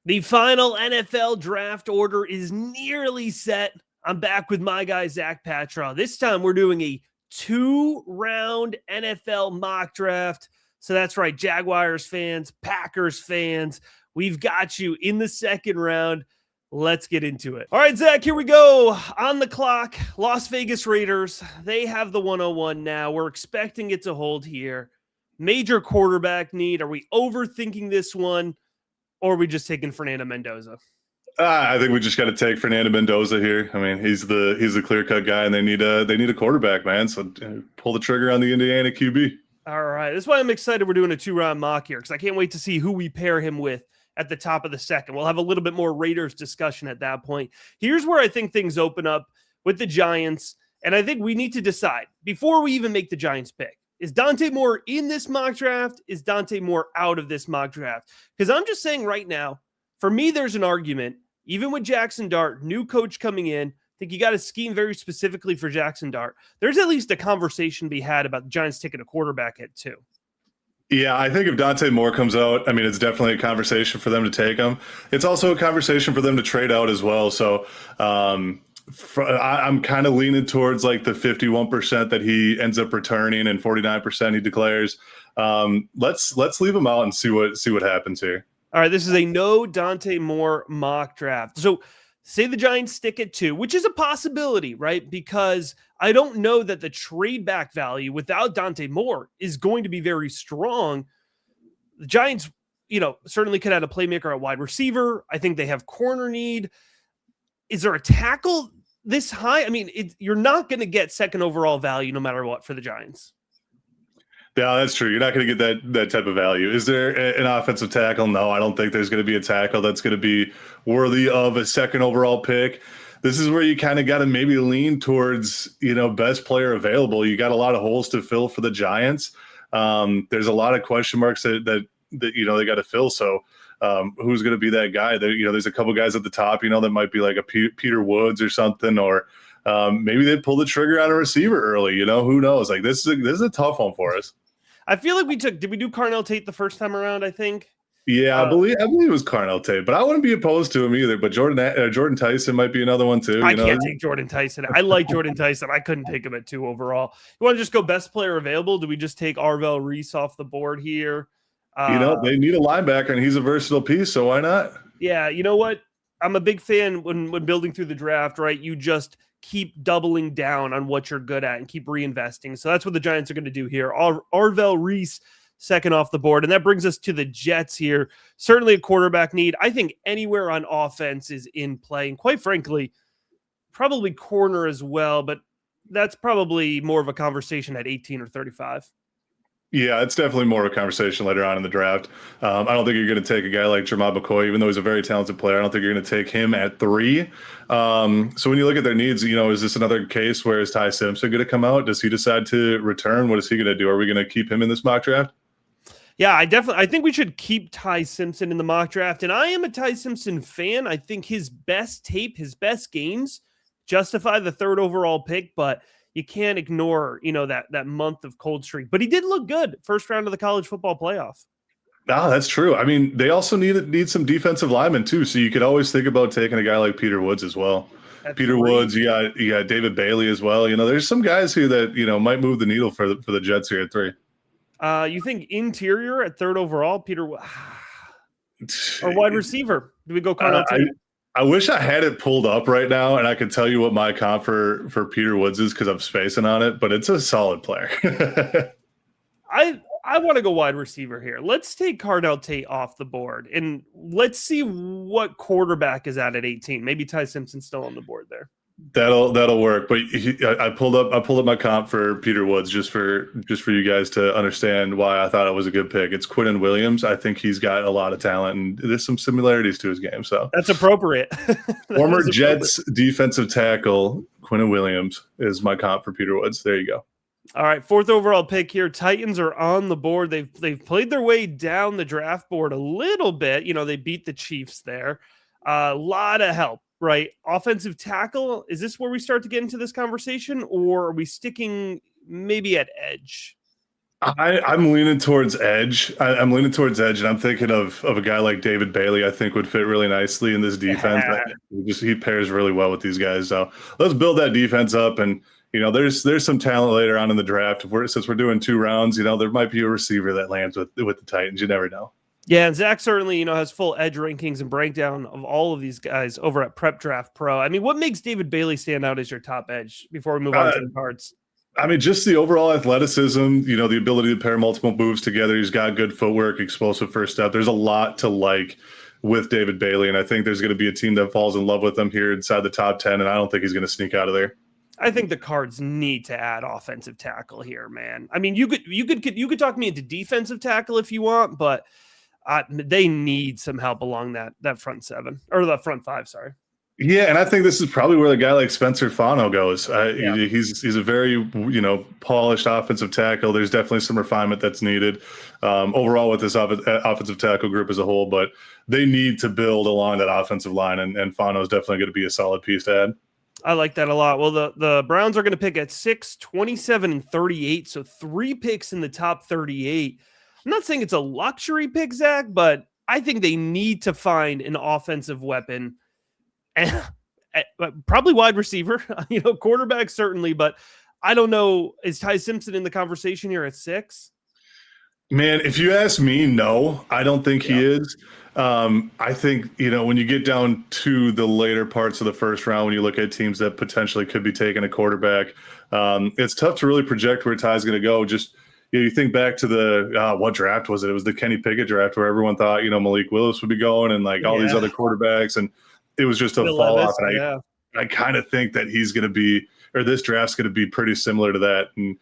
The final NFL draft order is nearly set. I'm back with my guy, Zach Patra. This time we're doing a 2-round NFL mock draft. So that's right, Jaguars fans, Packers fans, we've got you in the second round. Let's get into it. All right, Zach, here we go. On the clock, Las Vegas Raiders. They have the 101 now. We're expecting it to hold here. Major quarterback need. Are we overthinking this one? Or are we just taking Fernando Mendoza? I think we just got to take Fernando Mendoza here. I mean, he's the clear cut guy, and they need a quarterback, man. So pull the trigger on the Indiana QB. All right, that's why I'm excited. We're doing a 2-round mock here because I can't wait to see who we pair him with at the top of the second. We'll have a little bit more Raiders discussion at that point. Here's where I think things open up with the Giants, and I think we need to decide before we even make the Giants pick. Is Dante Moore in this mock draft? Is Dante Moore out of this mock draft? Because I'm just saying right now, for me, there's an argument, even with Jackson Dart, new coach coming in, I think you got to scheme very specifically for Jackson Dart. There's at least a conversation to be had about the Giants taking a quarterback at 2. Yeah, I think if Dante Moore comes out, I mean, it's definitely a conversation for them to take him. It's also a conversation for them to trade out as well. So, I'm kind of leaning towards like the 51% that he ends up returning and 49% he declares. Let's leave him out and see what happens here. All right, this is a no Dante Moore mock draft. So say the Giants stick at 2, which is a possibility, right? Because I don't know that the trade back value without Dante Moore is going to be very strong. The Giants, certainly could add a playmaker at wide receiver. I think they have corner need. Is there a tackle this high? I mean, you're not going to get second overall value no matter what for the Giants. Yeah, that's true. You're not going to get that type of value. Is there an offensive tackle? No, I don't think there's going to be a tackle that's going to be worthy of a second overall pick. This is where you kind of got to maybe lean towards, best player available. You got a lot of holes to fill for the Giants. There's a lot of question marks that they got to fill. So who's going to be that guy? There's a couple guys at the top, that might be like a Peter Woods or something, or maybe they pull the trigger on a receiver early. Who knows? Like this is a tough one for us. I feel like did we do Carnell Tate the first time around, I think? Yeah, I believe it was Carnell Tate, but I wouldn't be opposed to him either. But Jordan Tyson might be another one too. I can't take Jordan Tyson. I like Jordan Tyson. I couldn't take him at 2 overall. You want to just go best player available? Do we just take Arvell Reese off the board here? They need a linebacker, and he's a versatile piece, so why not? Yeah, you know what? I'm a big fan when building through the draft, right? You just keep doubling down on what you're good at and keep reinvesting. So that's what the Giants are going to do here. Arvell Reese, second off the board. And that brings us to the Jets here. Certainly a quarterback need. I think anywhere on offense is in play. And quite frankly, probably corner as well. But that's probably more of a conversation at 18 or 35. Yeah, it's definitely more of a conversation later on in the draft. I don't think you're going to take a guy like Jermod McCoy, even though he's a very talented player. I don't think you're going to take him at 3. So when you look at their needs, is this another case where is Ty Simpson going to come out? Does he decide to return? What is he going to do? Are we going to keep him in this mock draft? Yeah, I think we should keep Ty Simpson in the mock draft. And I am a Ty Simpson fan. I think his best tape, his best games justify the 3rd overall pick, but you can't ignore, that month of cold streak. But he did look good first round of the college football playoff. Ah, that's true. I mean, they also need some defensive linemen too. So you could always think about taking a guy like Peter Woods as well. Woods, you got David Bailey as well. There's some guys here that might move the needle for the Jets here at 3. You think interior at 3rd overall, Peter or wide receiver? Do we go Carnell Tate? I wish I had it pulled up right now and I could tell you what my comp for Peter Woods is because I'm spacing on it, but it's a solid player. I want to go wide receiver here. Let's take Carnell Tate off the board and let's see what quarterback is at 18. Maybe Ty Simpson's still on the board there. That'll work. But I pulled up my comp for Peter Woods just for you guys to understand why I thought it was a good pick. It's Quinnen Williams. I think he's got a lot of talent and there's some similarities to his game. So that's appropriate. Former Jets defensive tackle Quinnen Williams is my comp for Peter Woods. There you go. All right, 4th overall pick here. Titans are on the board. They've played their way down the draft board a little bit. They beat the Chiefs there. A lot of help. Right. Offensive tackle. Is this where we start to get into this conversation or are we sticking maybe at edge? I'm leaning towards edge. I'm leaning towards edge, and I'm thinking of a guy like David Bailey. I think would fit really nicely in this defense. Yeah. He pairs really well with these guys. So let's build that defense up. And there's some talent later on in the draft. Since we're doing 2 rounds, there might be a receiver that lands with the Titans. You never know. Yeah, and Zach certainly, has full edge rankings and breakdown of all of these guys over at Prep Draft Pro. I mean, what makes David Bailey stand out as your top edge before we move on to the cards? I mean, just the overall athleticism, the ability to pair multiple moves together. He's got good footwork, explosive first step. There's a lot to like with David Bailey, and I think there's going to be a team that falls in love with him here inside the top 10, and I don't think he's going to sneak out of there. I think the Cards need to add offensive tackle here, man. I mean, you could talk me into defensive tackle if you want, but they need some help along that front seven or the front five. Sorry. Yeah, and I think this is probably where the guy like Spencer Fano goes. Yeah. He's a very polished offensive tackle. There's definitely some refinement that's needed overall with this offensive tackle group as a whole, but they need to build along that offensive line, and Fano is definitely going to be a solid piece to add. I like that a lot. Well, the Browns are going to pick at 6, 27, and 38, so 3 picks in the top 38. I'm not saying it's a luxury pick, Zach, but I think they need to find an offensive weapon. And probably wide receiver, quarterback certainly, but I don't know. Is Ty Simpson in the conversation here at 6? Man, if you ask me, no, I don't think he is. I think, when you get down to the later parts of the first round, when you look at teams that potentially could be taking a quarterback, it's tough to really project where Ty's going to go. Just, you think back to the, what draft was it? It was the Kenny Pickett draft where everyone thought, Malik Willis would be going and like all these other quarterbacks. And it was just a fall off. And I kind of think that he's going to be, or this draft's going to be pretty similar to that. And,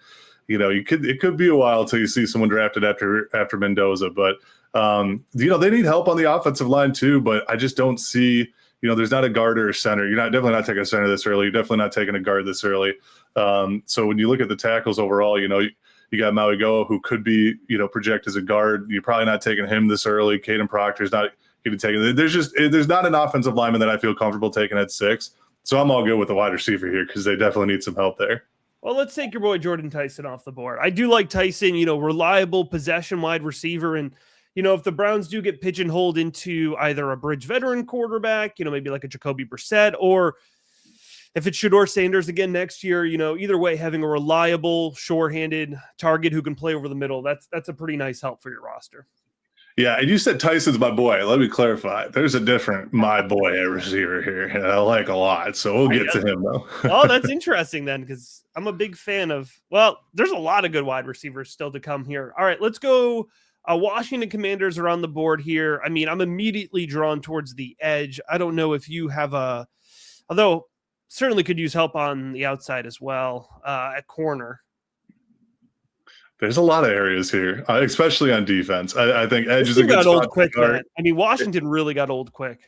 it could be a while till you see someone drafted after Mendoza, but they need help on the offensive line too, but I just don't see, there's not a guard or a center. You're definitely not taking a center this early. You're definitely not taking a guard this early. So when you look at the tackles overall, you got Maui Goa, who could be, project as a guard. You're probably not taking him this early. Caden Proctor's not getting taken. There's not an offensive lineman that I feel comfortable taking at 6. So I'm all good with the wide receiver here because they definitely need some help there. Well, let's take your boy Jordan Tyson off the board. I do like Tyson, reliable possession wide receiver. And, if the Browns do get pigeonholed into either a bridge veteran quarterback, maybe like a Jacoby Brissett, or if it's Shedeur Sanders again next year, either way, having a reliable, sure-handed target who can play over the middle, that's a pretty nice help for your roster. Yeah, and you said Tyson's my boy. Let me clarify. There's a different my boy at receiver here, and I like a lot. So we'll get to him, though. Oh, that's interesting then, because I'm a big fan of, there's a lot of good wide receivers still to come here. All right, let's go. Washington Commanders are on the board here. I mean, I'm immediately drawn towards the edge. I don't know if you have although certainly could use help on the outside as well at corner. There's a lot of areas here, especially on defense. I think edge is a good got spot old quick, man. I mean, Washington really got old quick.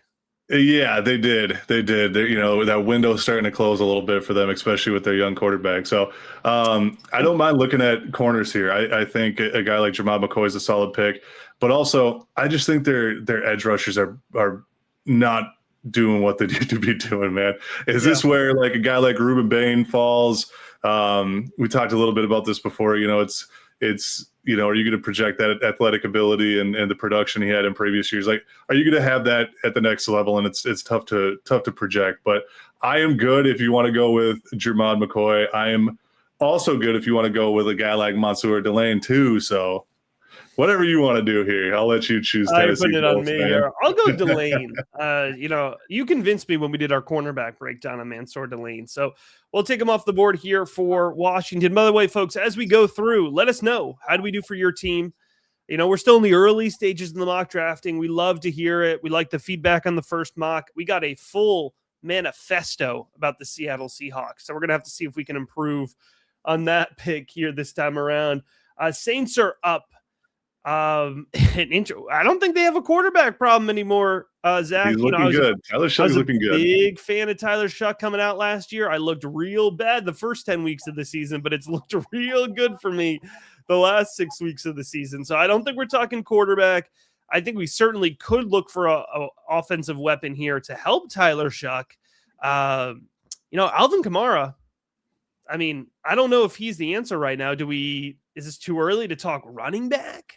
Yeah, they did. That window's starting to close a little bit for them, especially with their young quarterback. So I don't mind looking at corners here. I think a guy like Jermod McCoy is a solid pick, but also I just think their edge rushers are not doing what they need to be doing, man. Is this where like a guy like Ruben Bain falls? We talked a little bit about this before. It's are you going to project that athletic ability and the production he had in previous years? Like, are you going to have that at the next level? And it's tough to project. But I am good if you want to go with Jermod McCoy. I am also good if you want to go with a guy like Mansour Delane too. So whatever you want to do here, I'll let you choose. I'm putting it on me here. I'll go Delane. You convinced me when we did our cornerback breakdown on Mansour Delane. So we'll take him off the board here for Washington. By the way, folks, as we go through, let us know, how do we do for your team? We're still in the early stages in the mock drafting. We love to hear it. We like the feedback on the first mock. We got a full manifesto about the Seattle Seahawks. So we're going to have to see if we can improve on that pick here this time around. Saints are up. I don't think they have a quarterback problem anymore, Zach. He's looking good. Tyler Shuck's looking good. Big fan of Tyler Shuck coming out last year. I looked real bad the first 10 weeks of the season, but it's looked real good for me the last 6 weeks of the season. So I don't think we're talking quarterback. I think we certainly could look for a offensive weapon here to help Tyler Shuck. Alvin Kamara. I mean, I don't know if he's the answer right now. Do we Is this too early to talk running back?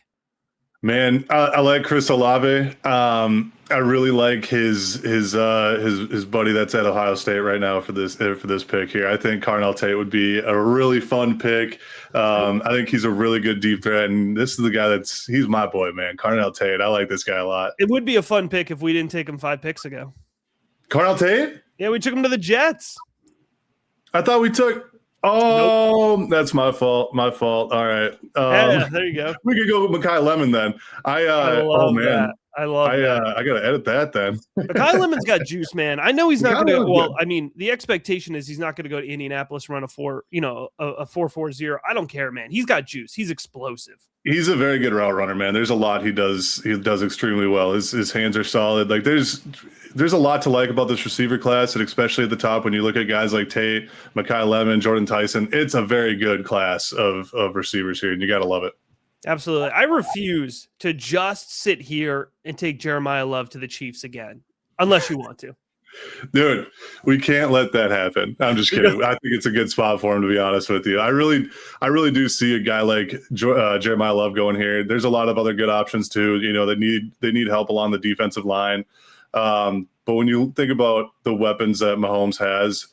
Man, I like Chris Olave. I really like his buddy that's at Ohio State right now for this pick here. I think Carnell Tate would be a really fun pick. I think he's a really good deep threat, and this is the guy he's my boy, man. Carnell Tate. I like this guy a lot. It would be a fun pick if we didn't take him 5 picks ago. Carnell Tate? Yeah, we took him to the Jets. I thought we took. Oh, nope. That's my fault. My fault. All right. Yeah, there you go. We could go with Mekhi Lemon then. I love that. I love that. I got to edit that then. Mekhi Lemon's got juice, man. I know he's not going to. Well, I mean, the expectation is he's not going to go to Indianapolis and run a 4.40. I don't care, man. He's got juice. He's explosive. He's a very good route runner, man. There's a lot he does. He does extremely well. His hands are solid. Like there's a lot to like about this receiver class, and especially at the top when you look at guys like Tate, Mekhi Lemon, Jordan Tyson. It's a very good class of receivers here, and you got to love it. Absolutely. I refuse to just sit here and take Jeremiah Love to the Chiefs again, unless you want to. Dude, we can't let that happen. I'm just kidding. I think it's a good spot for him, to be honest with you. I really do see a guy like Jeremiah Love going here. There's a lot of other good options too. You know, they need help along the defensive line. But when you think about the weapons that Mahomes has,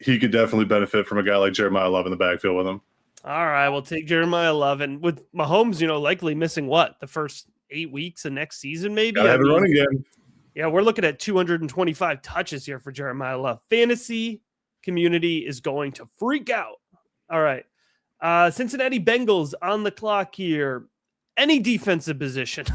he could definitely benefit from a guy like Jeremiah Love in the backfield with him. All right, we'll take Jeremiah Love. And with Mahomes, likely missing the first 8 weeks of next season, maybe? Gotta have it running again. Yeah, we're looking at 225 touches here for Jeremiah Love. Fantasy community is going to freak out. All right. Cincinnati Bengals on the clock here. Any defensive position.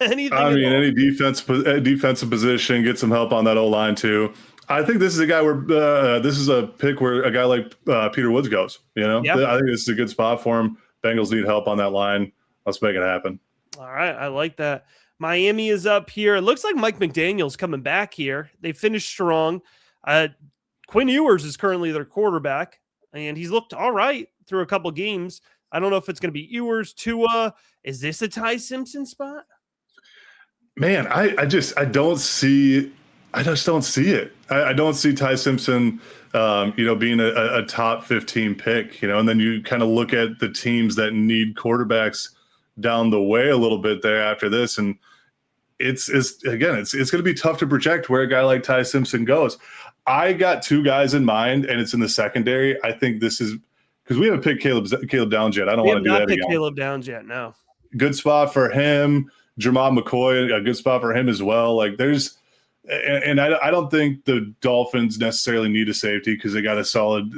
Any defensive position, get some help on that O-line too. I think this is a guy where this is a pick where a guy like Peter Woods goes. Yep. I think this is a good spot for him. Bengals need help on that line. Let's make it happen. All right, I like that. Miami is up here. It looks like Mike McDaniel's coming back here. They finished strong. Quinn Ewers is currently their quarterback, and he's looked all right through a couple games. I don't know if it's going to be Ewers, Tua. Is this a Ty Simpson spot? Man, I just don't see it. I don't see Ty Simpson, being a top 15 pick, and then you kind of look at the teams that need quarterbacks down the way a little bit there after this. And it's going to be tough to project where a guy like Ty Simpson goes. I got 2 guys in mind, and it's in the secondary. I think this is because we haven't picked Caleb Downs yet. I don't want to do that again. Caleb Downs yet. No. Good spot for him. Jamal McCoy, a good spot for him as well. Like and I don't think the Dolphins necessarily need a safety because they got a solid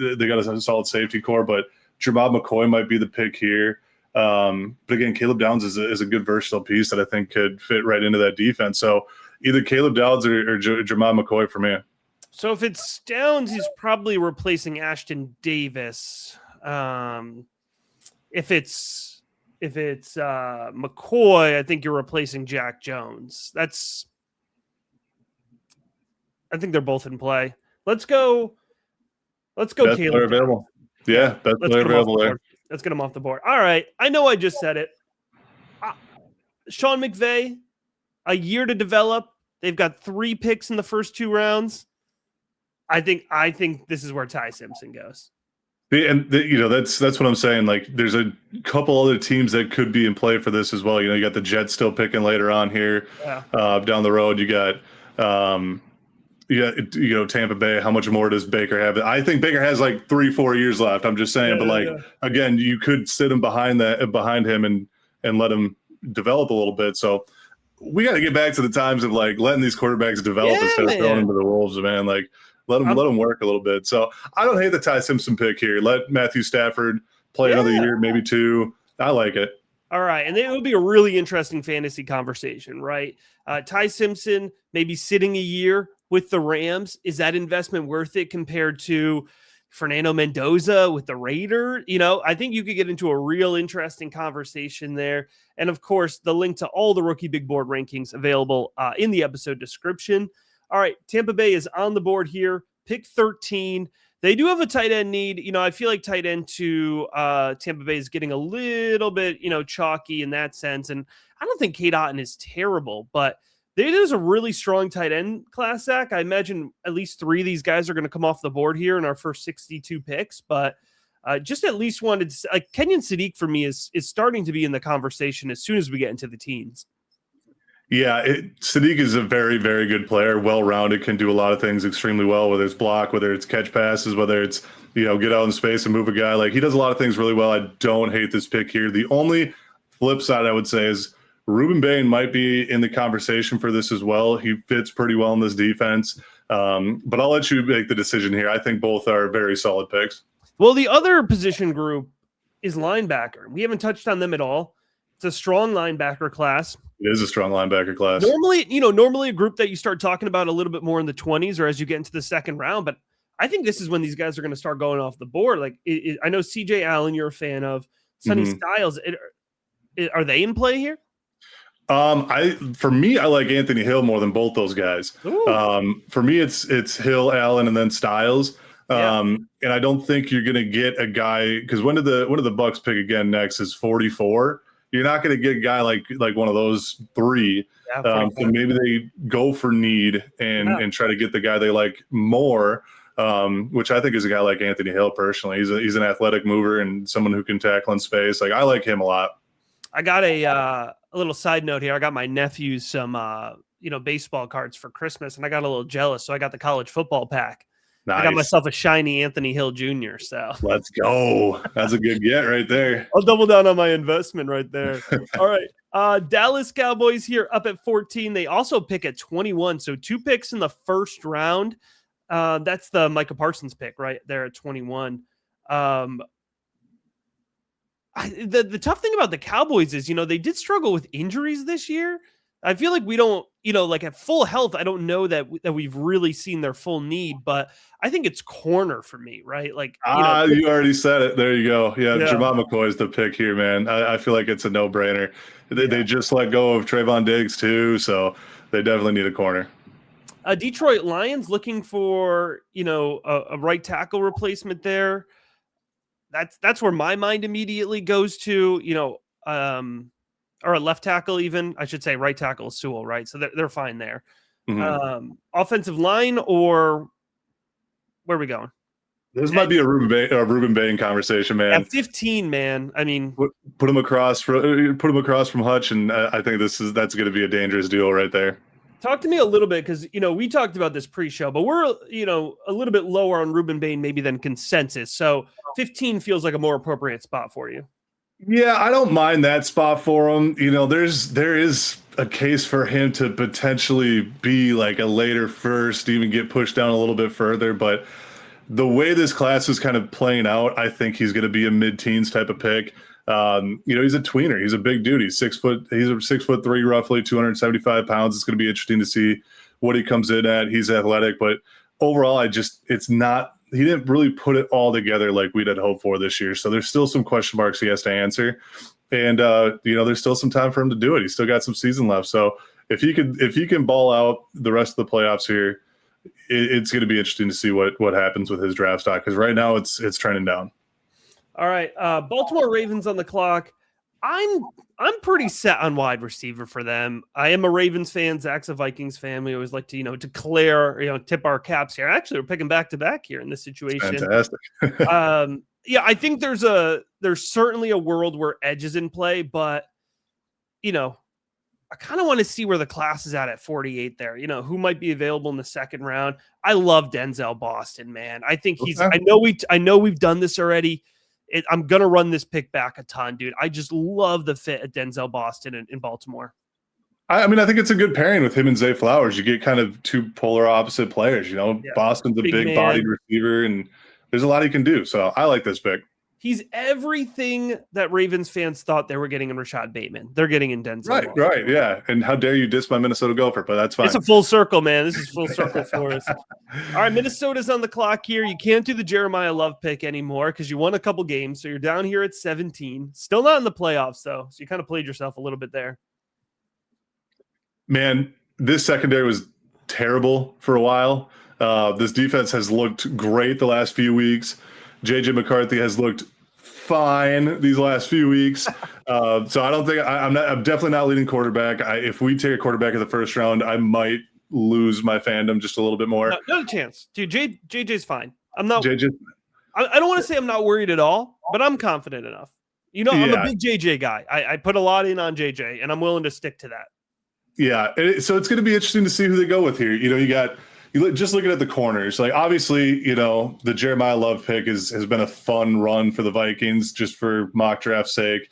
safety core, but Jamal McCoy might be the pick here. But again, Caleb Downs is a good versatile piece that I think could fit right into that defense. So either Caleb Downs or Jamal McCoy for me. So if it's Downs, he's probably replacing Ashton Davis. If it's McCoy, I think you're replacing Jack Jones. I think they're both in play. Let's go. Best Caleb. Player available. Yeah, best player available there. Let's get him off the board. All right. I know I just said it. Sean McVay, a year to develop. They've got 3 picks in the first 2 rounds. I think this is where Ty Simpson goes. That's what I'm saying. Like, there's a couple other teams that could be in play for this as well. You got the Jets still picking later on here. Yeah. Down the road, you got Tampa Bay. How much more does Baker have? I think Baker has like 3-4 years left. I'm just saying, again, you could sit him behind him and let him develop a little bit. So we got to get back to the times of like letting these quarterbacks develop instead of throwing them to the wolves, man. Like let them work a little bit. So I don't hate the Ty Simpson pick here. Let Matthew Stafford play another year, maybe 2. I like it. All right. And it would be a really interesting fantasy conversation, right? Ty Simpson maybe sitting a year with the Rams. Is that investment worth it compared to Fernando Mendoza with the Raider? I think you could get into a real interesting conversation there. And of course, the link to all the Rookie Big Board rankings available in the episode description. All right. Tampa Bay is on the board here. Pick 13. They do have a tight end need. I feel like tight end to Tampa Bay is getting a little bit, chalky in that sense. And I don't think Cade Otton is terrible, but there's a really strong tight end class, Zach. I imagine at least 3 of these guys are going to come off the board here in our first 62 picks. But Just at least wanted to, like, Kenyon Sadiq for me is starting to be in the conversation as soon as we get into the teens. Yeah, Sadiq is a very, very good player, well-rounded, can do a lot of things extremely well, whether it's block, whether it's catch passes, whether it's, get out in space and move a guy. Like, he does a lot of things really well. I don't hate this pick here. The only flip side I would say is Ruben Bain might be in the conversation for this as well. He fits pretty well in this defense. But I'll let you make the decision here. I think both are very solid picks. Well, the other position group is linebacker. We haven't touched on them at all. It's a strong linebacker class. It is a strong linebacker class. Normally a group that you start talking about a little bit more in the 20s or as you get into the second round. But I think this is when these guys are going to start going off the board. Like, I know CJ Allen, you're a fan of. Sonny Styles. Are they in play here? For me, I like Anthony Hill more than both those guys. For me, it's Hill, Allen, and then Styles. And I don't think you're going to get a guy, because when did the Bucks pick again next is 44. You're not going to get a guy like one of those three. So maybe they go for need and try to get the guy they like more, which I think is a guy like Anthony Hill personally. He's an athletic mover and someone who can tackle in space. Like, I like him a lot. I got a little side note here. I got my nephews some baseball cards for Christmas, and I got a little jealous, so I got the college football pack. Nice. I got myself a shiny Anthony Hill Jr. So let's go. That's a good get right there. I'll double down on my investment right there. All right. Dallas Cowboys here up at 14. They also pick at 21. So 2 picks in the first round. That's the Micah Parsons pick right there at 21. The tough thing about the Cowboys is, they did struggle with injuries this year. I feel like we don't, like at full health, I don't know that we've really seen their full need, but I think it's corner for me, right? Like, you already said it. There you go. Yeah. Jamal McCoy is the pick here, man. I feel like it's a no-brainer. They just let go of Trayvon Diggs too, so they definitely need a corner. Detroit Lions looking for, a right tackle replacement there. That's where my mind immediately goes to, or a left tackle even. I should say right tackle is Sewell, right? So they're fine there. Offensive line, or where are we going? This might be a Ruben Bain conversation, man. At 15, man. I mean, put him across from Hutch, and I think that's going to be a dangerous duo right there. Talk to me a little bit, because we talked about this pre-show, but we're a little bit lower on Ruben Bain maybe than consensus. So 15 feels like a more appropriate spot for you. Yeah, I don't mind that spot for him. There is a case for him to potentially be like a later first, even get pushed down a little bit further. But the way this class is kind of playing out, I think he's going to be a mid-teens type of pick. He's a tweener. He's a big dude. He's 6 foot. He's 6'3", roughly 275 pounds. It's going to be interesting to see what he comes in at. He's athletic, but overall, it's not. He didn't really put it all together like we'd had hoped for this year. So there's still some question marks he has to answer. And, there's still some time for him to do it. He's still got some season left. So if he can ball out the rest of the playoffs here, it's going to be interesting to see what happens with his draft stock. Because right now it's trending down. All right. Baltimore Ravens on the clock. I'm pretty set on wide receiver for them. I am a Ravens fan. Zach's a Vikings fan. We always like to, declare, tip our caps here. Actually, we're picking back to back here in this situation. Fantastic. I think there's certainly a world where edge is in play, but I kind of want to see where the class is at 48 there. Who might be available in the second round. I love Denzel Boston, man. I think I know we've done this already. I'm going to run this pick back a ton, dude. I just love the fit at Denzel Boston in Baltimore. I think it's a good pairing with him and Zay Flowers. You get kind of two polar opposite players. Boston's a big-bodied receiver, and there's a lot he can do. So I like this pick. He's everything that Ravens fans thought they were getting in Rashad Bateman. They're getting in Denzel. Right, yeah. And how dare you diss my Minnesota Gopher, but that's fine. It's a full circle, man. This is full circle for us. All right, Minnesota's on the clock here. You can't do the Jeremiah Love pick anymore because you won a couple games, so you're down here at 17. Still not in the playoffs, though, so you kind of played yourself a little bit there. Man, this secondary was terrible for a while. This defense has looked great the last few weeks. JJ McCarthy has looked fine these last few weeks. So I don't think I'm definitely not leading quarterback. If we take a quarterback in the first round, I might lose my fandom just a little bit more. No chance. Dude, JJ's fine. I'm not. I don't want to say I'm not worried at all, but I'm confident enough. You know, I'm a big JJ guy. I put a lot in on JJ, and I'm willing to stick to that. Yeah, so it's going to be interesting to see who they go with here. You know, just looking at the corners. Like, obviously, you know, the Jeremiah Love pick has been a fun run for the Vikings, just for mock draft sake.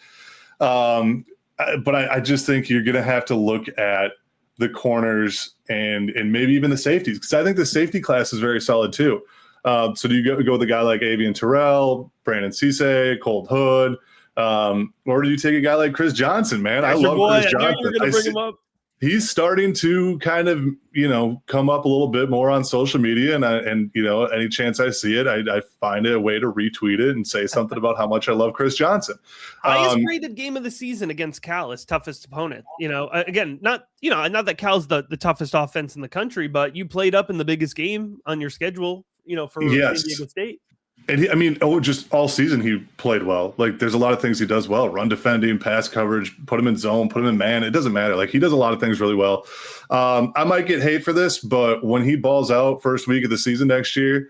But I just think you're going to have to look at the corners and maybe even the safeties, because I think the safety class is very solid too. So do you go with a guy like Avian Terrell, Brandon Cisse, Colt Hood, or do you take a guy like Chris Johnson? Man, I love Chris Johnson. You're going to bring him up. He's starting to kind of, you know, come up a little bit more on social media, and you know, any chance I see it, I find a way to retweet it and say something about how much I love Chris Johnson. Highest graded game of the season against Cal, his toughest opponent. You know, again, not that Cal's the toughest offense in the country, but you played up in the biggest game on your schedule, you know, for San Diego State. And just all season he played well. Like, there's a lot of things he does well: run defending, pass coverage, put him in zone, put him in man. It doesn't matter. Like, he does a lot of things really well. I might get hate for this, but when he balls out first week of the season next year,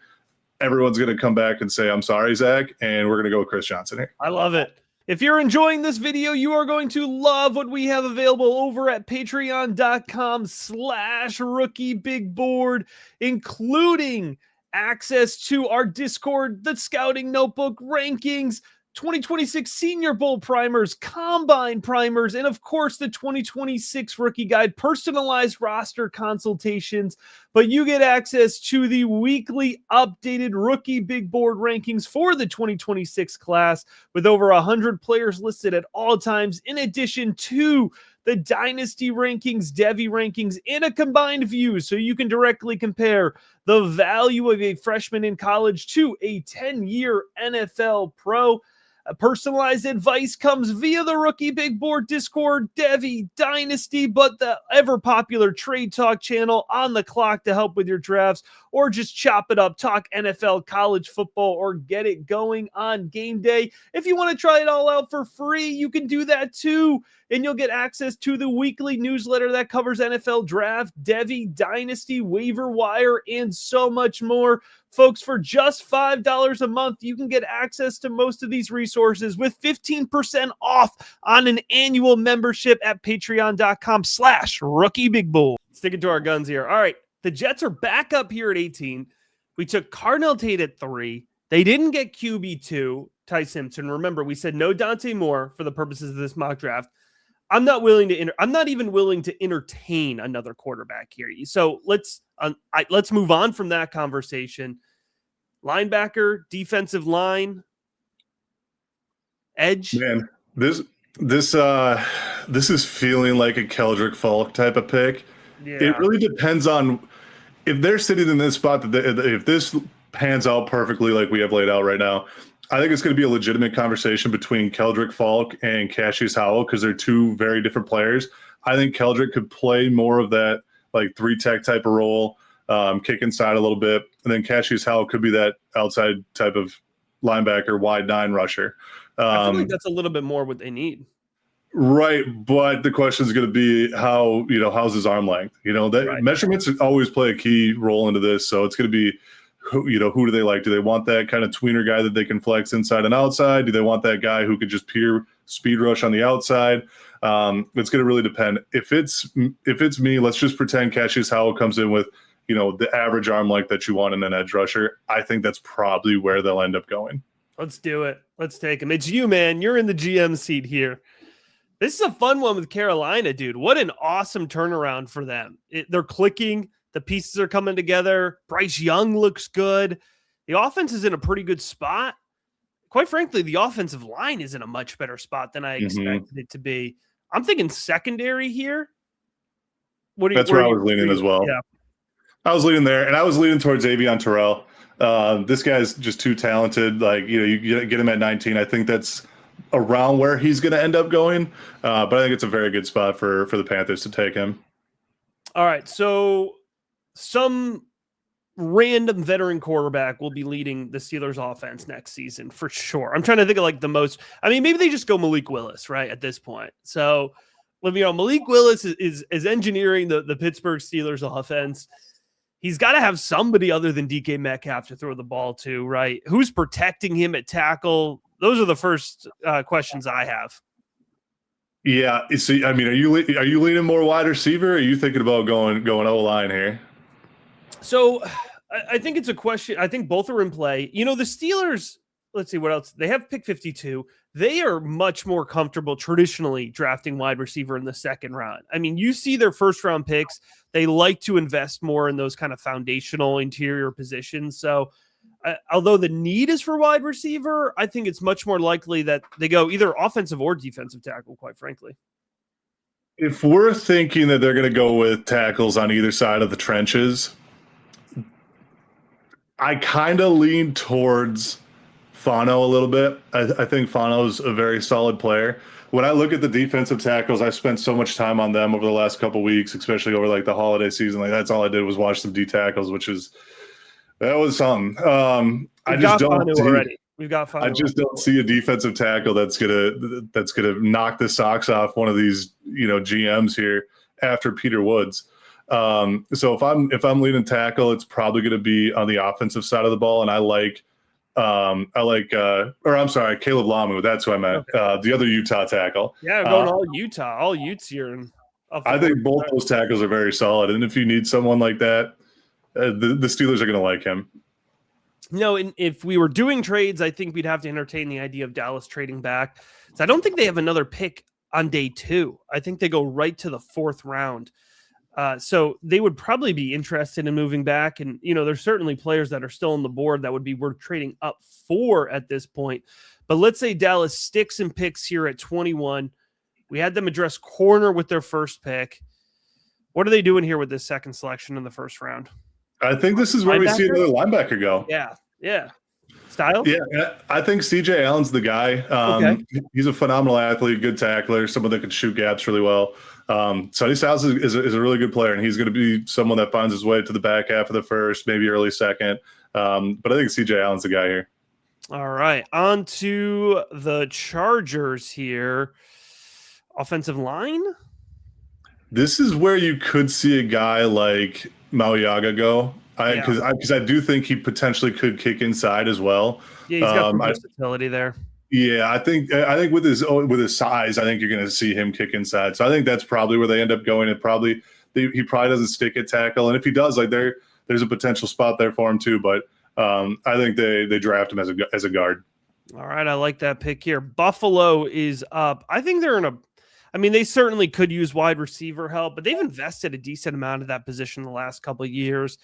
everyone's going to come back and say, "I'm sorry, Zach," and we're going to go with Chris Johnson here. I love it. If you're enjoying this video, you are going to love what we have available over at patreon.com/rookiebigboard, including access to our Discord, the Scouting Notebook rankings, 2026 Senior Bowl primers, Combine primers, and of course the 2026 Rookie Guide, personalized roster consultations. But you get access to the weekly updated Rookie Big Board rankings for the 2026 class, with over 100 players listed at all times, in addition to the Dynasty rankings, Devy rankings, and a combined view, so you can directly compare the value of a freshman in college to a 10-year NFL pro. Personalized advice comes via the Rookie Big Board Discord, Devy, Dynasty, but the ever-popular Trade Talk channel on the clock to help with your drafts, or just chop it up, talk NFL, college football, or get it going on game day. If you want to try it all out for free, you can do that too, and you'll get access to the weekly newsletter that covers NFL Draft, Devy, Dynasty, Waiver Wire, and so much more. Folks, for just $5 a month, you can get access to most of these resources with 15% off on an annual membership at patreon.com/rookiebigboard. Sticking to our guns here. All right, the Jets are back up here at 18. We took Cardinal Tate at 3. They didn't get QB2, Ty Simpson. Remember, we said no Dante Moore for the purposes of this mock draft. I'm not even willing to entertain another quarterback here. So let's move on from that conversation. Linebacker, defensive line, edge. Man, this is feeling like a Keldrick Falk type of pick. Yeah. It really depends on if they're sitting in this spot. If this pans out perfectly like we have laid out right now, I think it's going to be a legitimate conversation between Keldrick Falk and Cassius Howell, because they're two very different players. I think Keldrick could play more of that like 3-tech type of role, kick inside a little bit, and then Cassius Howell could be that outside type of linebacker, wide 9 rusher. I feel like that's a little bit more what they need. Right, but the question is going to be how's his arm length? Measurements always play a key role into this, so it's going to be who do they like? Do they want that kind of tweener guy that they can flex inside and outside? Do they want that guy who could just pure speed rush on the outside? It's going to really depend. If it's me, let's just pretend Cassius Howell comes in with the average arm length that you want in an edge rusher. I think that's probably where they'll end up going. Let's do it. Let's take him. It's you, man. You're in the GM seat here. This is a fun one with Carolina, dude. What an awesome turnaround for them. They're clicking. The pieces are coming together. Bryce Young looks good. The offense is in a pretty good spot. Quite frankly, the offensive line is in a much better spot than I expected it to be. I'm thinking secondary here. That's where I was leaning as well. Yeah. I was leaning there, and I was leaning towards Avion Terrell. This guy's just too talented. Like, you get him at 19. I think that's around where he's going to end up going. But I think it's a very good spot for the Panthers to take him. All right, so some random veteran quarterback will be leading the Steelers offense next season for sure. I'm trying to think of like the most, maybe they just go Malik Willis, right, at this point. So, Malik Willis is engineering the Pittsburgh Steelers offense. he's got to have somebody other than DK Metcalf to throw the ball to, right? Who's protecting him at tackle? Those are the first questions I have. Yeah. So, I mean, are you leaning more wide receiver? Or are you thinking about going O-line here? So I think it's a question. I think both are in play. You know, the Steelers, let's see what else. They have pick 52. They are much more comfortable traditionally drafting wide receiver in the second round. I mean, you see their first round picks. They like to invest more in those kind of foundational interior positions. So although the need is for wide receiver, I think it's much more likely that they go either offensive or defensive tackle, quite frankly. If we're thinking that they're going to go with tackles on either side of the trenches, I kind of lean towards Fano a little bit. I think Fano's a very solid player. When I look at the defensive tackles, I spent so much time on them over the last couple of weeks, especially over like the holiday season. Like that's all I did was watch some D tackles, that was something. I just don't see a defensive tackle that's gonna knock the socks off one of these GMs here after Peter Woods. So if I'm leading tackle, it's probably going to be on the offensive side of the ball, and Caleb Lamu. That's who I meant. Okay. The other Utah tackle. Yeah, going all Utah, all Utes here. I think both those tackles are very solid, and if you need someone like that, the Steelers are going to like him. No, and if we were doing trades, I think we'd have to entertain the idea of Dallas trading back. So I don't think they have another pick on day 2. I think they go right to the 4th round. So they would probably be interested in moving back. And, there's certainly players that are still on the board that would be worth trading up for at this point. But let's say Dallas sticks and picks here at 21. We had them address corner with their first pick. What are they doing here with this second selection in the first round? I think this is where we see another linebacker go. Yeah. Styles? Yeah, I think CJ Allen's the guy. Okay. He's a phenomenal athlete, good tackler, someone that can shoot gaps really well. Sonny Styles is a really good player, and he's going to be someone that finds his way to the back half of the first, maybe early second. But I think CJ Allen's the guy here. All right, on to the Chargers here. Offensive line? This is where you could see a guy like Mauiaga go. Because I do think he potentially could kick inside as well. Yeah, he's got some versatility there. Yeah, I think with his size, I think you're going to see him kick inside. So I think that's probably where they end up going. He probably doesn't stick at tackle, and if he does, like there's a potential spot there for him too. But I think they draft him as a guard. All right, I like that pick here. Buffalo is up. I think they're they certainly could use wide receiver help, but they've invested a decent amount of that position in the last couple of years.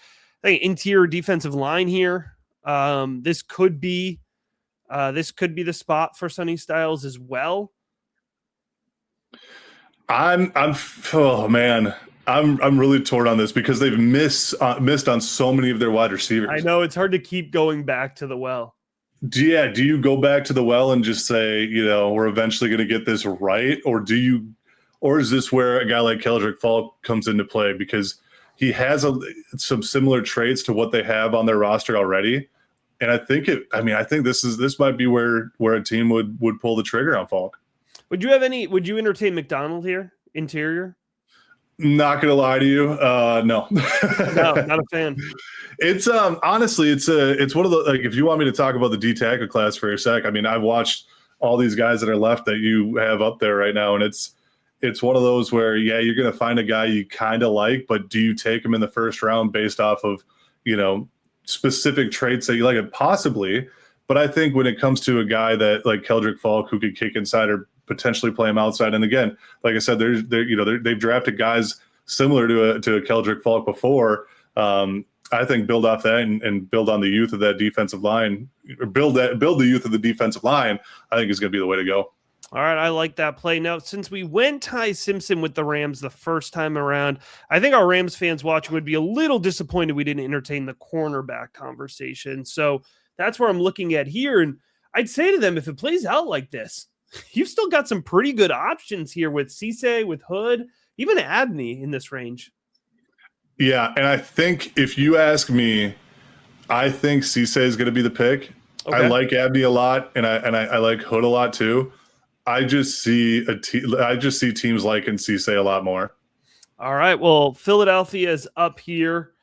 I think interior defensive line here. This could be the spot for Sonny Styles as well. I'm really torn on this because they've missed on so many of their wide receivers. I know it's hard to keep going back to the well. Do you go back to the well and just say, we're eventually going to get this right, or is this where a guy like Keldrick Falk comes into play because he has some similar traits to what they have on their roster already, and I think this might be where a team would pull the trigger on Falk. Would you entertain McDonald here, interior? Not gonna lie to you, no. No, not a fan. It's honestly, it's one of the, like, if you want me to talk about the D tackle class for a sec, I've watched all these guys that are left that you have up there right now, and it's one of those where, yeah, you're going to find a guy you kind of like, but do you take him in the first round based off of, specific traits that you like? It possibly, but I think when it comes to a guy that like Keldrick Falk who could kick inside or potentially play him outside, and again, like I said, they've drafted guys similar to a Keldrick Falk before. I think build off that and build on the youth of that defensive line, or build the youth of the defensive line. I think is going to be the way to go. All right, I like that play. Now, since we went Ty Simpson with the Rams the first time around, I think our Rams fans watching would be a little disappointed we didn't entertain the cornerback conversation. So that's where I'm looking at here. And I'd say to them, if it plays out like this, you've still got some pretty good options here with Cisse, with Hood, even Abney in this range. Yeah, and I think if you ask me, I think Cisse is going to be the pick. Okay. I like Abney a lot, and I like Hood a lot too. I just see teams liking Cisse a lot more. All right. Well, Philadelphia is up here.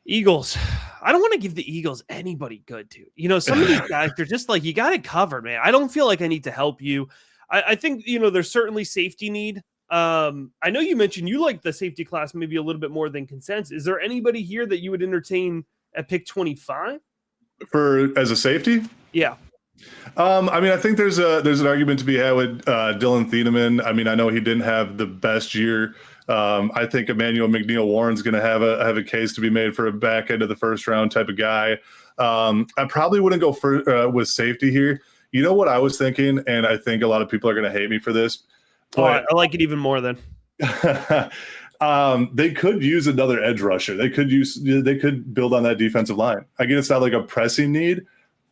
Eagles. I don't want to give the Eagles anybody good, dude. You know, some of these guys are just like, you got it covered, man. I don't feel like I need to help you. I think, you know, there's certainly safety need. I know you mentioned you like the safety class maybe a little bit more than consensus. Is there anybody here that you would entertain at pick 25? For as a safety? Yeah. I mean, I think there's an argument to be had with Dylan Thieneman. I mean, I know he didn't have the best year. I think Emmanuel McNeil Warren's going to have a case to be made for a back end of the first round type of guy. I probably wouldn't go with safety here. You know what I was thinking, and I think a lot of people are going to hate me for this. But I like it even more then. They could use another edge rusher. They could build on that defensive line. I get it's not like a pressing need,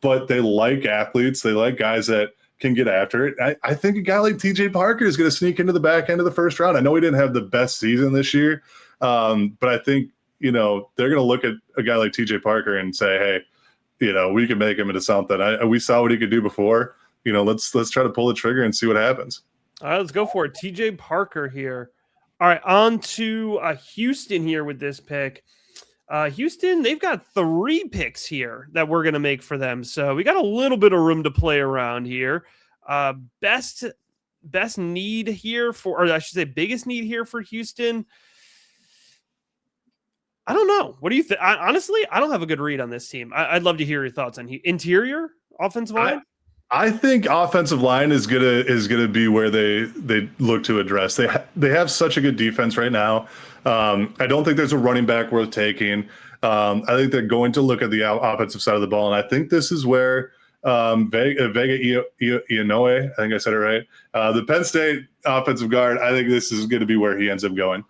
but they like athletes. They like guys that can get after it. I think a guy like TJ Parker is going to sneak into the back end of the first round. I know he didn't have the best season this year, but I think, you know, they're going to look at a guy like TJ Parker and say, hey, you know, we can make him into something. We saw what he could do before. You know, let's try to pull the trigger and see what happens. All right, let's go for it. TJ Parker here. All right, on to Houston here with this pick. Houston, they've got 3 picks here that we're going to make for them. So we got a little bit of room to play around here. Best need here or I should say biggest need here for Houston. I don't know. What do you think? Honestly, I don't have a good read on this team. I'd love to hear your thoughts on interior offensive line. I think offensive line is gonna be where they look to address. They have such a good defense right now. I don't think there's a running back worth taking. I think they're going to look at the offensive side of the ball, and I think this is where Vega Inoue, I think I said it right, the Penn State offensive guard, I think this is going to be where he ends up going.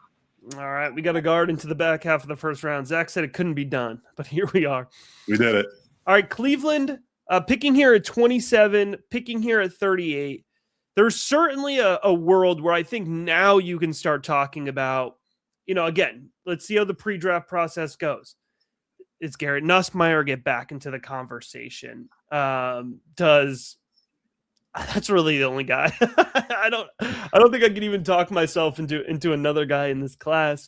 All right, we got a guard into the back half of the first round. Zach said it couldn't be done, but here we are. We did it. All right, Cleveland. Picking here at 27, picking here at 38. There's certainly a world where I think now you can start talking about, you know, again, let's see how the pre-draft process goes. Is Garrett Nussmeier get back into the conversation? That's really the only guy. I don't think I can even talk myself into another guy in this class.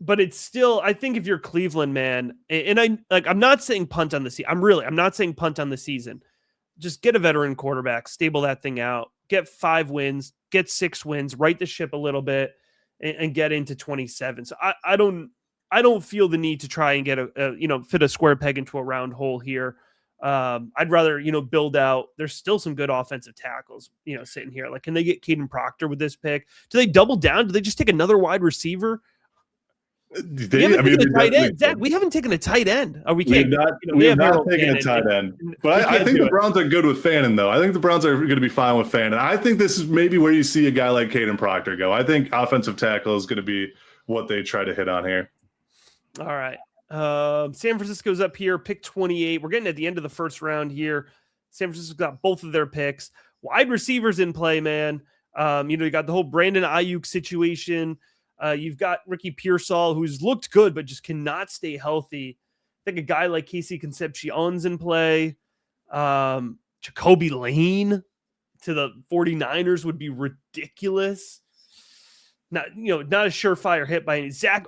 But it's still, I think if you're Cleveland, man, and I'm not saying punt on the season. I'm not saying punt on the season. Just get a veteran quarterback, stable that thing out, get 5 wins, get 6 wins, right the ship a little bit, and get into 27. So I don't feel the need to try and get fit a square peg into a round hole here. I'd rather, build out. There's still some good offensive tackles, sitting here. Like, can they get Caden Proctor with this pick? Do they double down? Do they just take another wide receiver? We haven't taken a tight end. Zach, we haven't taken a tight end. We can't. We have not taken a tight end. But I think the Browns are good with Fannin, though. I think the Browns are going to be fine with Fannin. I think this is maybe where you see a guy like Caden Proctor go. I think offensive tackle is going to be what they try to hit on here. All right. San Francisco's up here, pick 28. We're getting at the end of the first round here. San Francisco's got both of their picks. Wide receivers in play, man. You got the whole Brandon Ayuk situation. You've got Ricky Pearsall, who's looked good, but just cannot stay healthy. I think a guy like Casey Concepcion's in play. Jacoby Lane to the 49ers would be ridiculous. Not a surefire hit by any. Zach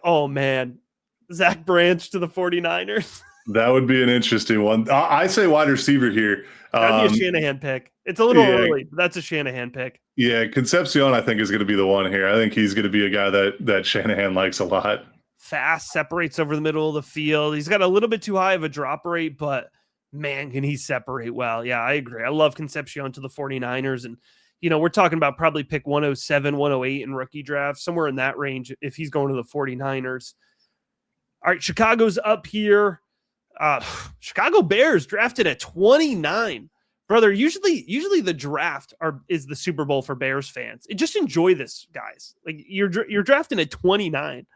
Branch to the 49ers. That would be an interesting one. I say wide receiver here. That'd be a Shanahan pick. It's a little early, but that's a Shanahan pick. Yeah, Concepcion, I think, is going to be the one here. I think he's going to be a guy that Shanahan likes a lot. Fast, separates over the middle of the field. He's got a little bit too high of a drop rate, but man, can he separate well. Yeah, I agree. I love Concepcion to the 49ers. And, we're talking about probably pick 107, 108 in rookie draft, somewhere in that range if he's going to the 49ers. All right, Chicago's up here. Chicago Bears drafted at 29. Brother, usually the draft is the Super Bowl for Bears fans. Just enjoy this, guys. Like you're drafting at 29.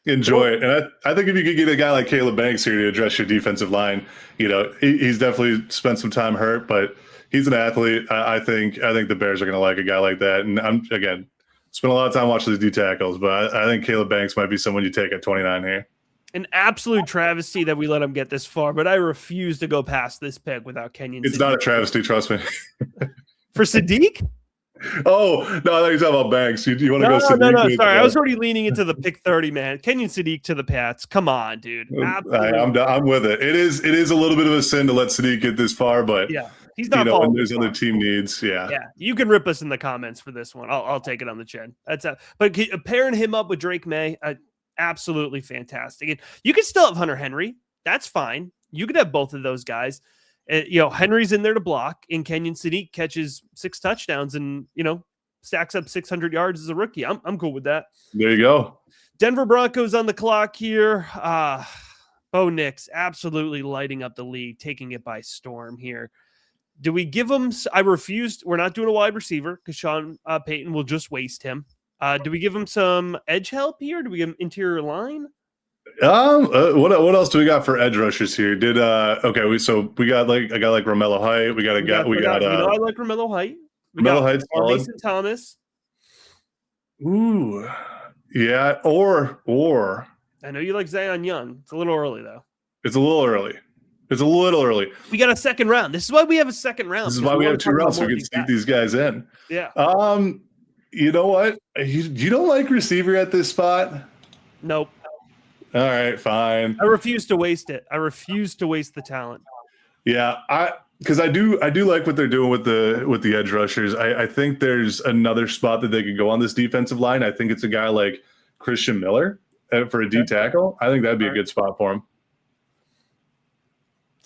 Enjoy it. And I think if you could get a guy like Caleb Banks here to address your defensive line, he's definitely spent some time hurt, but he's an athlete. I think the Bears are going to like a guy like that. And I'm, again, spent a lot of time watching these D tackles, but I think Caleb Banks might be someone you take at 29 here. An absolute travesty that we let him get this far, but I refuse to go past this pick without Kenyon. It's not a travesty, trust me. For Sadiq? Oh, no, I thought you were talking about Banks. You want to No, go no. Sadiq? Sorry, I was already leaning into the pick 30, man. Kenyon Sadiq to the Pats. Come on, dude. Absolutely. I'm with it. It is a little bit of a sin to let Sadiq get this far, but Yeah, he's not when following there's this other line. team needs, yeah. Yeah, you can rip us in the comments for this one. I'll take it on the chin. But pairing him up with Drake May, absolutely fantastic. And you can still have Hunter Henry. That's fine. You could have both of those guys. Henry's in there to block, and Kenyon Sadiq catches 6 touchdowns, and stacks up 600 yards as a rookie. I'm cool with that. There you go. Denver Broncos on the clock here. Bo Nix absolutely lighting up the league, taking it by storm here. Do we give him? I refused. We're not doing a wide receiver because Sean Payton will just waste him. Do we give him some edge help here? Do we give him interior line? What else do we got for edge rushers here? We got like a guy like Romello Height. We got I like Romello Height. We Romello got Height's solid. Mason Thomas. Ooh, yeah. Or I know you like Zion Young. It's a little early though. It's a little early. We got a second round. This is why we have a second round. This is why we have 2 rounds so we can sneak these guys in. Yeah. You know what? You don't like receiver at this spot? Nope. All right, fine. I refuse to waste it. I refuse to waste the talent. Yeah, because I do like what they're doing with the edge rushers. I think there's another spot that they could go on this defensive line. I think it's a guy like Christian Miller for a D tackle. I think that'd be a good spot for him.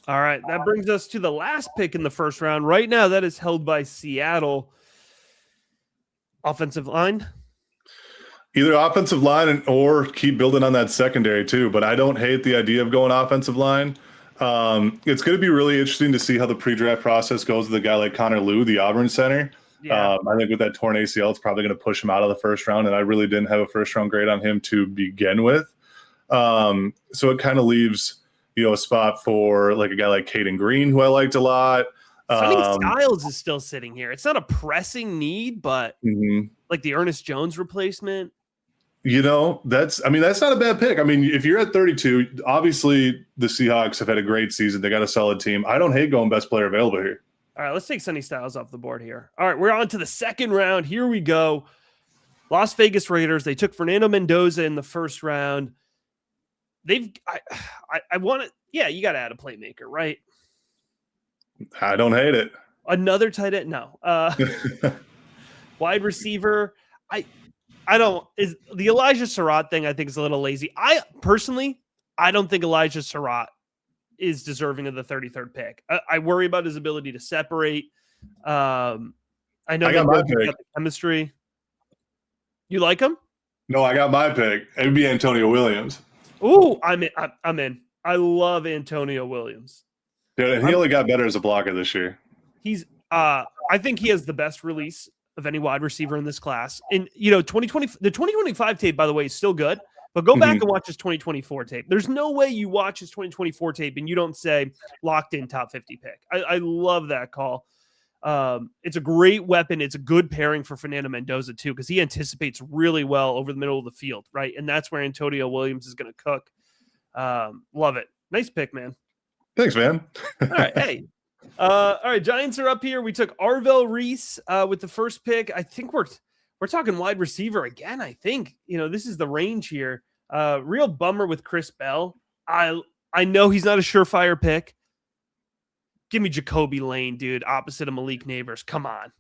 All right, that brings us to the last pick in the first round. Right now, that is held by Seattle. Offensive line? Either offensive line or keep building on that secondary too. But I don't hate the idea of going offensive line. It's going to be really interesting to see how the pre-draft process goes with a guy like Connor Lew, the Auburn center. Yeah. I think with that torn ACL, it's probably going to push him out of the first round. And I really didn't have a first-round grade on him to begin with. So it kind of leaves a spot for like a guy like Caden Green, who I liked a lot. Sonny Styles is still sitting here. It's not a pressing need, but like the Ernest Jones replacement. That's not a bad pick. I mean, if you're at 32, obviously the Seahawks have had a great season. They got a solid team. I don't hate going best player available here. All right, let's take Sonny Styles off the board here. All right, we're on to the second round. Here we go. Las Vegas Raiders. They took Fernando Mendoza in the first round. I want to, you got to add a playmaker, right? I don't hate it. Another tight end? No. Wide receiver. I don't, is the Elijah Surratt thing, I think is a little lazy. I don't think Elijah Surratt is deserving of the 33rd pick. I worry about his ability to separate. I know I got my pick. The chemistry. You like him? No, I got my pick. It would be Antonio Williams. Ooh, I'm in. I love Antonio Williams. Dude, he only got better as a blocker this year. He's I think he has the best release of any wide receiver in this class. And the 2025 tape, by the way, is still good. But go back and watch his 2024 tape. There's no way you watch his 2024 tape and you don't say locked in top 50 pick. I love that call. It's a great weapon. It's a good pairing for Fernando Mendoza too, because he anticipates really well over the middle of the field, right? And that's where Antonio Williams is going to cook. Love it. Nice pick, man. Thanks, man. All right. Hey. All right. Giants are up here. We took Arvell Reese with the first pick. I think we're talking wide receiver again. I think, this is the range here. Real bummer with Chris Bell. I know he's not a surefire pick. Give me Jacoby Lane, dude, opposite of Malik Neighbors. Come on.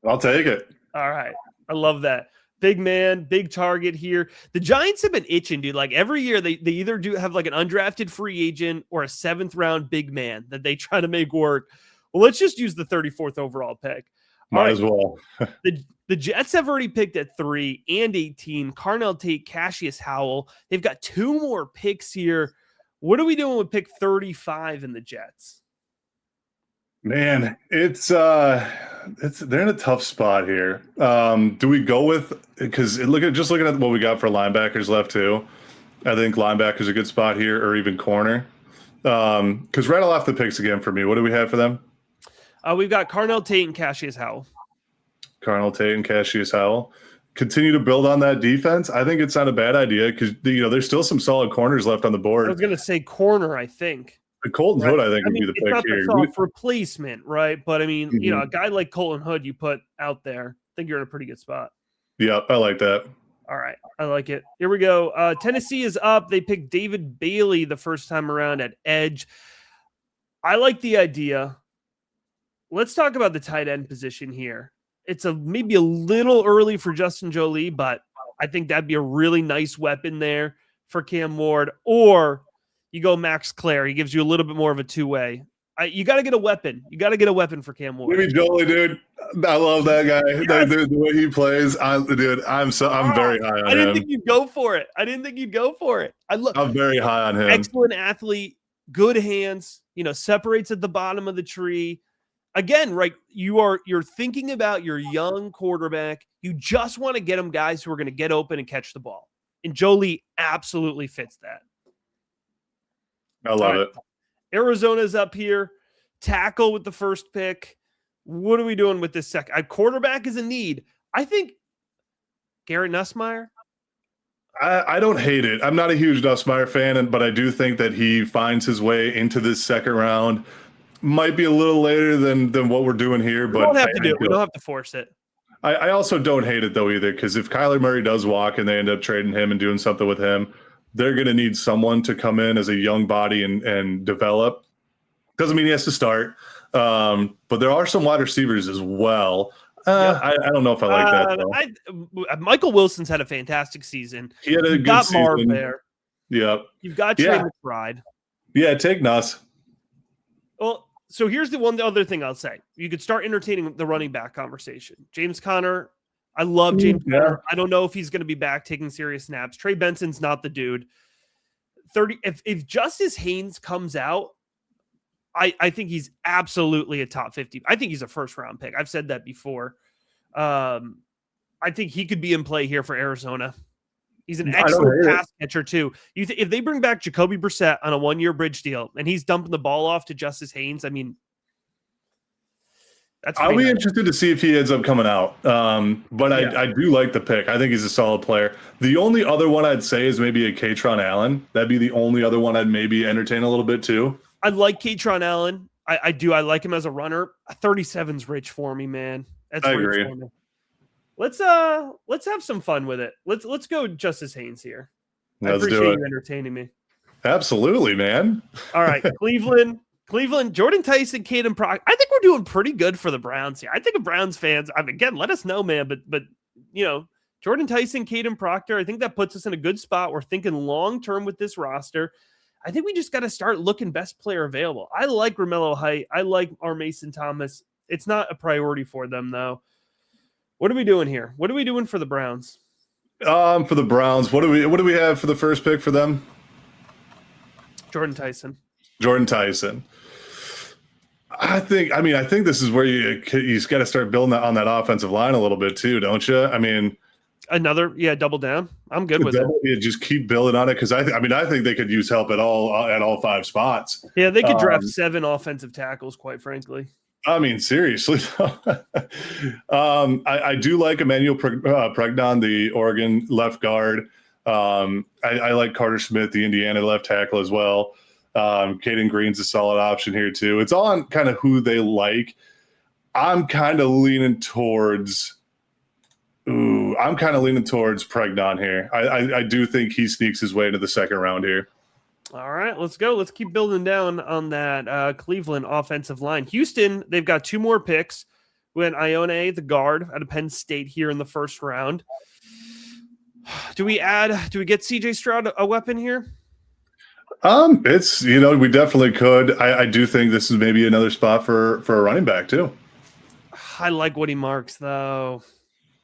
I'll take it. All right. I love that. Big man, big target here. The Giants have been itching, dude. Like every year, they either do have like an undrafted free agent or a 7th round big man that they try to make work. Well, let's just use the 34th overall pick. Might as well. The Jets have already picked at 3 and 18. Carnell Tate, Cassius Howell. They've got 2 more picks here. What are we doing with pick 35 in the Jets? Man, they're in a tough spot here. Do we go with, because looking at what we got for linebackers left too, I think linebacker's a good spot here, or even corner. Because rattle off the picks again for me. What do we have for them? We've got Carnell Tate and Cassius Howell. Carnell Tate and Cassius Howell. Continue to build on that defense. I think it's not a bad idea because there's still some solid corners left on the board. I was going to say corner, I think. Colton Hood, I think, would be the pick here. It's not the soft replacement, right? But I mean, a guy like Colton Hood you put out there. think you're in a pretty good spot. Yep, I like that. All right. I like it. Here we go. Tennessee is up. They picked David Bailey the first time around at edge. I like the idea. Let's talk about the tight end position here. It's maybe a little early for Justin Jolie, but I think that'd be a really nice weapon there for Cam Ward. Or you go Max Clare. He gives you a little bit more of a two-way. You got to get a weapon. You got to get a weapon for Cam Ward. Give me Jolie, dude. I love that guy. Yes. The way he plays, I'm very high on him. I didn't think you'd go for it. I'm very high on him. Excellent athlete, good hands. Separates at the bottom of the tree. Again, right? You're thinking about your young quarterback. You just want to get him guys who are going to get open and catch the ball. And Jolie absolutely fits that. I love it. Arizona's up here. Tackle with the first pick. What are we doing with this second? Quarterback is a need. I think Garrett Nussmeier. I don't hate it. I'm not a huge Nussmeier fan, but I do think that he finds his way into this second round. Might be a little later than what we're doing here, but we don't have to do it. We don't have to force it. I also don't hate it though either, because if Kyler Murray does walk and they end up trading him and doing something with him, they're going to need someone to come in as a young body and develop. Doesn't mean he has to start, but there are some wide receivers as well. I don't know if I like that. Michael Wilson's had a fantastic season. He had a good season. Marv there. Yep. You've got Trey McBride. Yeah, take Nuss. Well, so here's the other thing I'll say. You could start entertaining the running back conversation. James Conner. I love James Conner. I don't know if he's going to be back taking serious snaps. Trey Benson's not the dude. If Justice Haynes comes out, I think he's absolutely a top 50. I think he's a first round pick. I've said that before. I think he could be in play here for Arizona. He's an excellent pass catcher too. If they bring back Jacoby Brissett on a 1-year bridge deal and he's dumping the ball off to Justice Haynes, I mean, I'll be interested to see if he ends up coming out. But I do like the pick. I think he's a solid player. The only other one I'd say is maybe a Katron Allen. That'd be the only other one I'd maybe entertain a little bit too. I like Katron Allen. I do. I like him as a runner. 37's rich for me, man. That's I agree. For me. Let's have some fun with it. Let's go Justice Haynes here. I appreciate you entertaining me. Absolutely, man. All right, Cleveland, Jordan Tyson, Caden Proctor. I think we're doing pretty good for the Browns here. I think of Browns fans, again, let us know, man. But Jordan Tyson, Caden Proctor, I think that puts us in a good spot. We're thinking long term with this roster. I think we just got to start looking best player available. I like Romello Height. I like our Mason Thomas. It's not a priority for them, though. What are we doing here? What are we doing for the Browns? For the Browns, what do we have for the first pick for them? Jordan Tyson. I think this is where you got to start building on that offensive line a little bit too, don't you? I mean, double down. I'm good with it. Yeah, just keep building on it because I think they could use help at all 5 spots. Yeah, they could draft 7 offensive tackles, quite frankly. I mean, seriously. I do like Emmanuel Pregnon, the Oregon left guard. I like Carter Smith, the Indiana left tackle as well. Caden Green's a solid option here too. It's all on kind of who they like. I'm kind of leaning towards Pregnon here. I do think he sneaks his way into the second round here. All right, let's go. Let's keep building down on that Cleveland offensive line. Houston, they've got 2 more picks. We had Ione, the guard, out of Penn State here in the first round. Do we get CJ Stroud a weapon here? It's we definitely could. I do think this is maybe another spot for a running back too. I like Woody Marks though.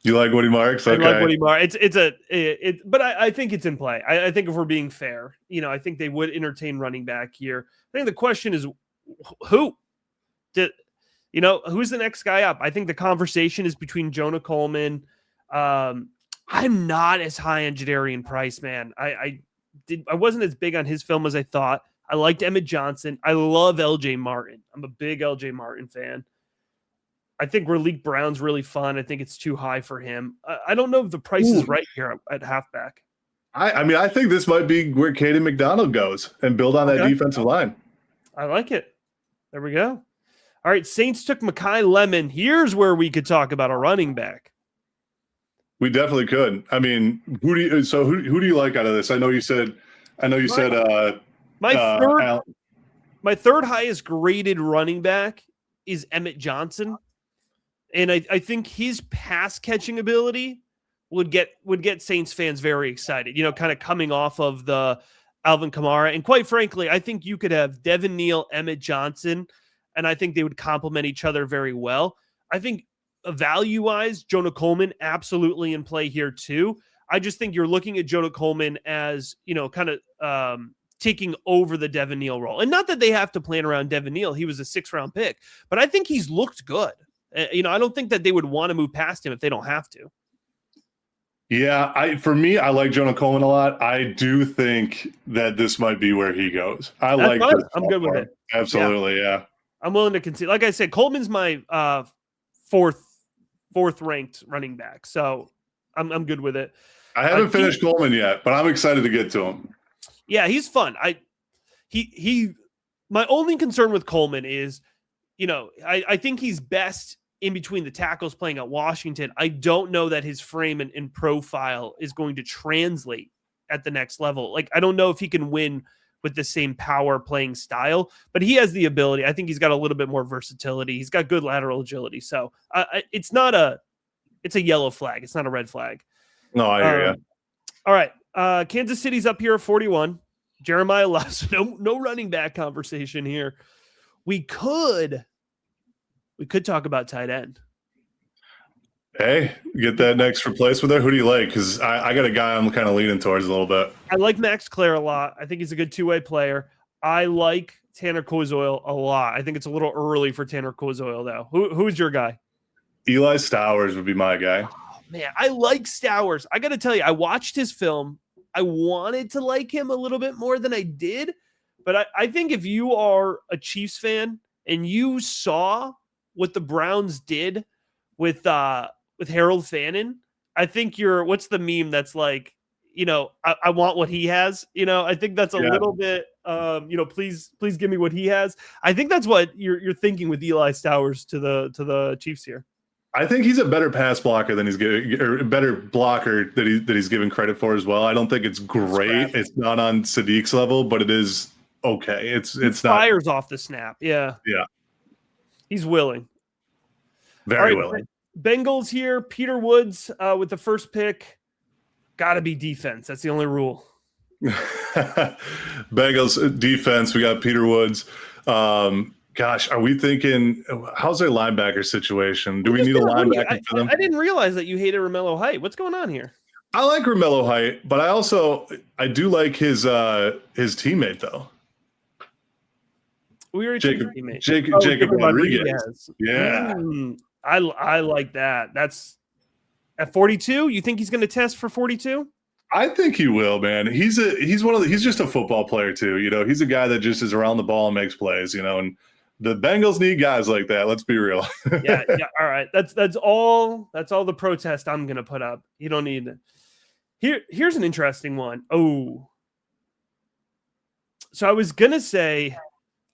You like Woody Marks? Okay. I like Woody Marks. But I think it's in play. I think if we're being fair, I think they would entertain running back here. I think the question is who's the next guy up? I think the conversation is between Jonah Coleman. I'm not as high on Jadarian Price, man. I wasn't as big on his film as I thought. I liked Emmett Johnson. I love LJ Martin. I'm a big LJ Martin fan. I think Raleek Brown's really fun. I think it's too high for him. I don't know if the price is right here at halfback. I think this might be where Caden McDonald goes and build on that defensive line. I like it. There we go. All right, Saints took Mekhi Lemon. Here's where we could talk about a running back. We definitely could. I mean, who do you like out of this? My third Al, my third highest graded running back is Emmett Johnson. And I think his pass catching ability would get Saints fans very excited, kind of coming off of the Alvin Kamara. And quite frankly, I think you could have Devin Neal, Emmett Johnson, and I think they would complement each other very well. I think value-wise, Jonah Coleman absolutely in play here too. I just think you're looking at Jonah Coleman as, kind of taking over the Devin Neal role. And not that they have to plan around Devin Neal. He was a 6th-round pick, but I think he's looked good. I don't think that they would want to move past him if they don't have to. Yeah, for me, I like Jonah Coleman a lot. I do think that this might be where he goes. I'm good with it. Absolutely, yeah. I'm willing to concede. Like I said, Coleman's my fourth ranked running back, so I'm good with it. I haven't finished Coleman yet, but I'm excited to get to him. Yeah, he's fun. My only concern with Coleman is, I think he's best in between the tackles playing at Washington. I don't know that his frame and profile is going to translate at the next level. Like, I don't know if he can win with the same power playing style, but he has the ability. I think he's got a little bit more versatility. He's got good lateral agility. So it's a yellow flag. It's not a red flag. No, I hear you. All right. Kansas City's up here at 41. Jeremiah Love. No running back conversation here. We could talk about tight end. Hey, get that next replacement there. Who do you like? Because I got a guy I'm kind of leaning towards a little bit. I like Max Clare a lot. I think he's a good two-way player. I like Tanner Kozoil a lot. I think it's a little early for Tanner Kozoil, though. Who's your guy? Eli Stowers would be my guy. Oh, man, I like Stowers. I got to tell you, I watched his film. I wanted to like him a little bit more than I did. But I think if you are a Chiefs fan and you saw what the Browns did with Harold Fannin, I think what's the meme that's like, I want what he has. I think that's a little bit, please give me what he has. I think that's what you're thinking with Eli Stowers to the Chiefs here. I think he's a better pass blocker than he's giving, or a better blocker that he's given credit for as well. I don't think it's great. It's not on Sadiq's level, but it is okay. It's not fires off the snap. Yeah. Yeah. He's willing. Very willing. Bengals here. Peter Woods with the first pick. Got to be defense. That's the only rule. Bengals defense. We got Peter Woods. Gosh, are we thinking, how's their linebacker situation? Do we need a linebacker for them? I didn't realize that you hated Romello Height. What's going on here? I like Romello Height, but I do like his teammate though. We were Jacob Rodriguez. Yeah. I like that. That's at 42. You think he's going to test for 42? I think he will, man. He's just a football player too. He's a guy that just is around the ball and makes plays, and the Bengals need guys like that. Let's be real. yeah. All right. That's all the protest I'm going to put up. You don't need it. Here's an interesting one. Oh, so I was going to say,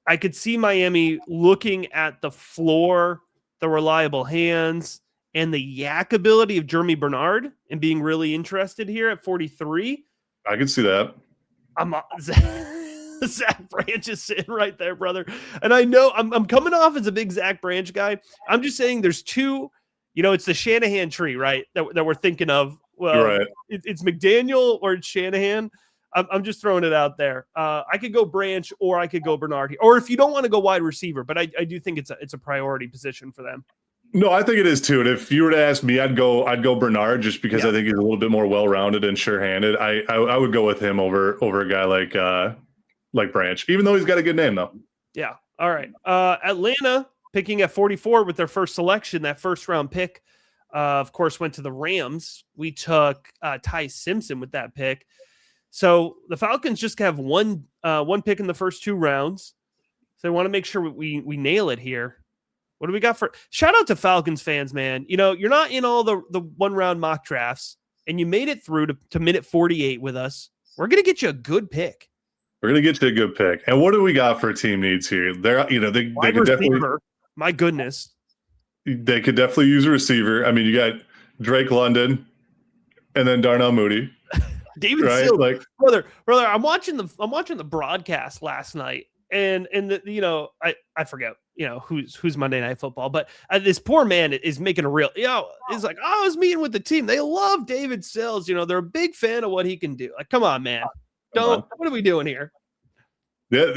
I could see Miami looking at the floor, the reliable hands, and the yak ability of Jeremy Bernard and being really interested here at 43. I can see that. Zach Branch is sitting right there, brother. And I know I'm coming off as a big Zach Branch guy. I'm just saying there's two, it's the Shanahan tree, right? That we're thinking of. Well, right. It's McDaniel or it's Shanahan. I'm just throwing it out there. I could go Branch or I could go Bernard here. Or if you don't want to go wide receiver, but I do think it's a priority position for them. No, I think it is too. And if you were to ask me, I'd go Bernard just because I think he's a little bit more well-rounded and sure-handed. I would go with him over a guy like Branch, even though he's got a good name though. Yeah. All right. Atlanta picking at 44 with their first selection. That first round pick, of course, went to the Rams. We took Ty Simpson with that pick. So the Falcons just have one pick in the first 2 rounds. So I want to make sure we nail it here. What do we got for shout out to Falcons fans, man? You're not in all the 1-round mock drafts and you made it through to minute 48 with us. We're going to get you a good pick. We're going to get you a good pick. And what do we got for team needs here? They could definitely, my goodness. They could definitely use a receiver. I mean, you got Drake London, and then Darnell Mooney. David right? Sills, Like, brother, I'm watching the broadcast last night, and I forget who's Monday Night Football, but this poor man is making a real he's like, I was meeting with the team. They love David Sills. They're a big fan of what he can do. Like, come on, man. What are we doing here? Yeah,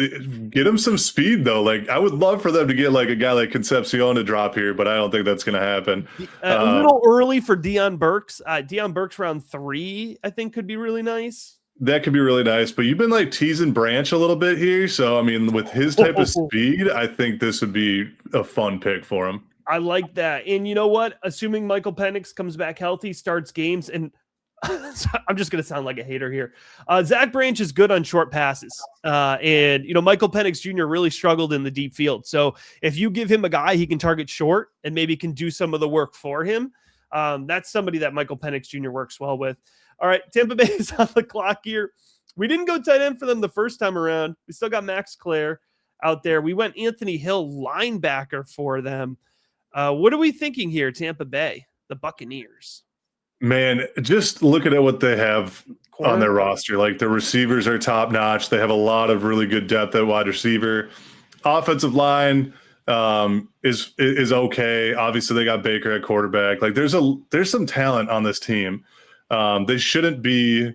get him some speed though. Like, I would love for them to get like a guy like Concepcion to drop here, but I don't think that's going to happen. A little early for Deion Burks. Deion Burks round 3, I think, could be really nice. That could be really nice, but you've been like teasing Branch a little bit here. So, I mean, with his type of speed, I think this would be a fun pick for him. I like that. And you know what? Assuming Michael Penix comes back healthy, starts games, and I'm just going to sound like a hater here. Zach Branch is good on short passes. And Michael Penix Jr. really struggled in the deep field. So if you give him a guy he can target short and maybe can do some of the work for him, that's somebody that Michael Penix Jr. works well with. All right, Tampa Bay is on the clock here. We didn't go tight end for them the first time around. We still got Max Clare out there. We went Anthony Hill linebacker for them. What are we thinking here, Tampa Bay, the Buccaneers? Man, just looking at what they have on their roster, like the receivers are top notch. They have a lot of really good depth at wide receiver. Offensive line is okay. Obviously, they got Baker at quarterback. Like, there's some talent on this team. They shouldn't be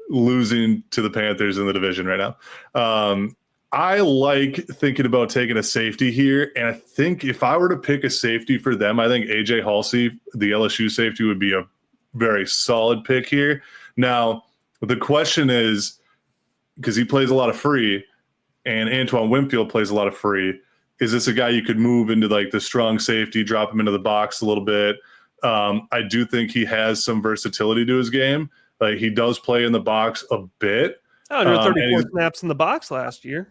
losing to the Panthers in the division right now. I like thinking about taking a safety here, and I think if I were to pick a safety for them, I think AJ Halsey, the LSU safety, would be a very solid pick here. Now, the question is, because he plays a lot of free, and Antoine Winfield plays a lot of free, is this a guy you could move into like the strong safety, drop him into the box a little bit? I do think he has some versatility to his game. Like, he does play in the box a bit. 134 snaps in the box last year.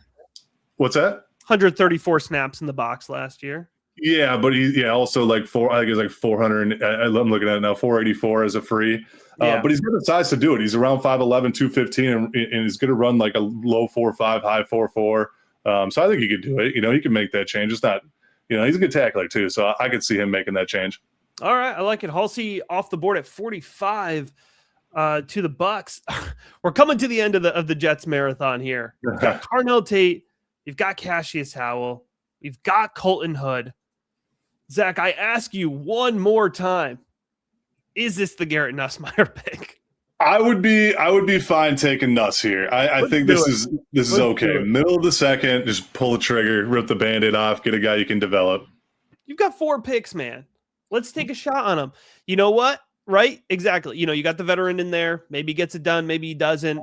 What's that? 134 snaps in the box last year. Yeah, but also like I think it's like 400. I'm looking at it now, 484 as a free. But he's got the size to do it. He's around 5'11", 215, and he's going to run like a low 4.5, high 4.4. So I think he could do it. He can make that change. It's not, he's a good tackler too. So I could see him making that change. All right, I like it. Halsey off the board at 45 to the Bucks. We're coming to the end of the Jets marathon here. You've got Carnell Tate. You've got Cassius Howell. You've got Colton Hood. Zach, I ask you one more time: is this the Garrett Nussmeier pick? I would be fine taking Nuss here. I think this is okay. Middle of the second, just pull the trigger, rip the Band-Aid off, get a guy you can develop. You've got 4 picks, man. Let's take a shot on him. You know what? Right? Exactly. You got the veteran in there. Maybe he gets it done. Maybe he doesn't.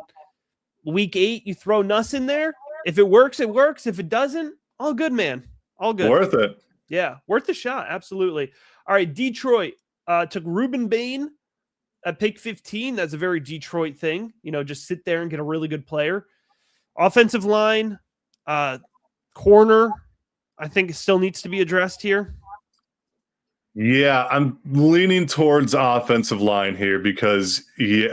Week 8, you throw Nuss in there. If it works, it works. If it doesn't, all good, man. All good. Worth it. Yeah, worth the shot. Absolutely. All right, Detroit took Ruben Bain at pick 15. That's a very Detroit thing. Just sit there and get a really good player. Offensive line, corner, I think it still needs to be addressed here. Yeah, I'm leaning towards offensive line here because you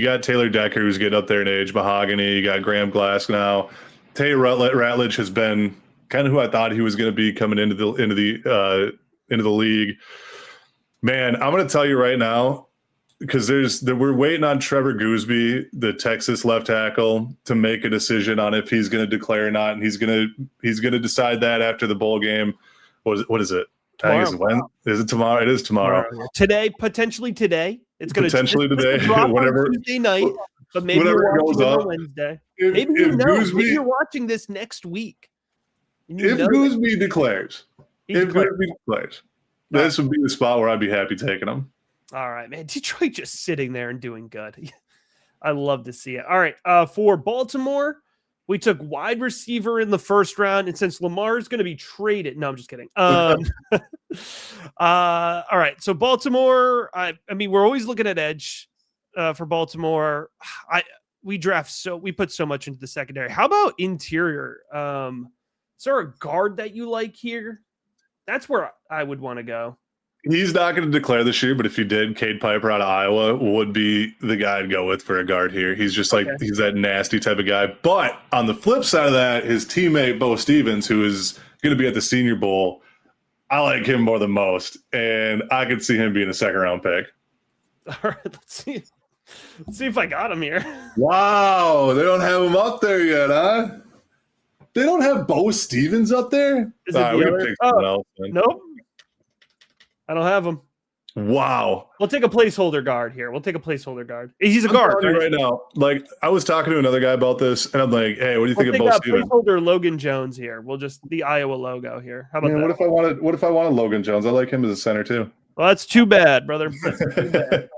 got Taylor Decker, who's getting up there in age, Mahogany. You got Graham Glasgow. Tay Ratledge has been kind of who I thought he was going to be coming into the league. Man, I'm going to tell you right now, because we're waiting on Trevor Gooseby, the Texas left tackle, to make a decision on if he's going to declare or not, and he's going to decide that after the bowl game. What is it? Tomorrow. I think it's when? Is it tomorrow? It is tomorrow. Today, potentially today. It's going to potentially today. Whatever. Tuesday night, but maybe you're watching on Wednesday. Maybe you're watching this next week. If Gooseby declares, this would be the spot where I'd be happy taking him. All right, man. Detroit just sitting there and doing good. I love to see it. All right, for Baltimore, we took wide receiver in the first round, and since Lamar is going to be traded, no, I'm just kidding. All right, so Baltimore. I mean, we're always looking at edge for Baltimore. We put so much into the secondary. How about interior? Is there a guard that you like here? That's where I would want to go. He's not going to declare this year, but if he did, Cade Piper out of Iowa would be the guy I'd go with for a guard here. He's just he's that nasty type of guy. But on the flip side of that, his teammate, Bo Stevens, who is going to be at the Senior Bowl, I like him more than most. And I could see him being a second-round pick. All right, let's see. Let's see if I got him here. Wow, they don't have him up there yet, huh? They don't have Bo Stevens up there? Is it We the can other? pick someone else, then. Nope. I don't have him. Wow. We'll take a placeholder guard here. We'll take a placeholder guard. He's a I'm guard, telling you right? right now. Like, I was talking to another guy about this, and I'm like, "Hey, what do you think We'll of take Bo a Stevens?" placeholder Logan Jones here. We'll just the Iowa logo here. How about Man, that? what if I wanted Logan Jones? I like him as a center too. Well, that's too bad, brother. That's too bad.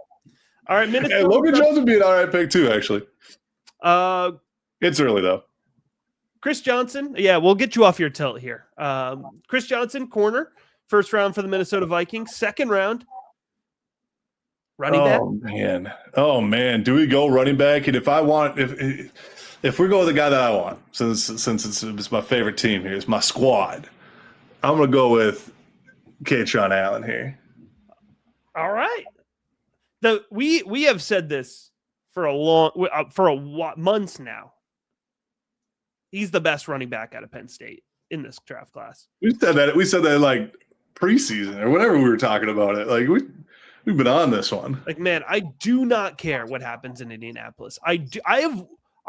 All right, Minnesota. Hey, Logan Jones would be an all right pick too, actually. It's early though. Chris Johnson. Yeah, we'll get you off your tilt here. Chris Johnson, corner, first round for the Minnesota Vikings. Second round, running back. Oh man. Do we go running back? And if we go with the guy that I want, since it's my favorite team here, it's my squad, I'm gonna go with Kaytron Allen here. All right. We have said this for months now. He's the best running back out of Penn State in this draft class. We said that like preseason or whatever we were talking about it. Like we've been on this one. Like, man, I do not care what happens in Indianapolis. I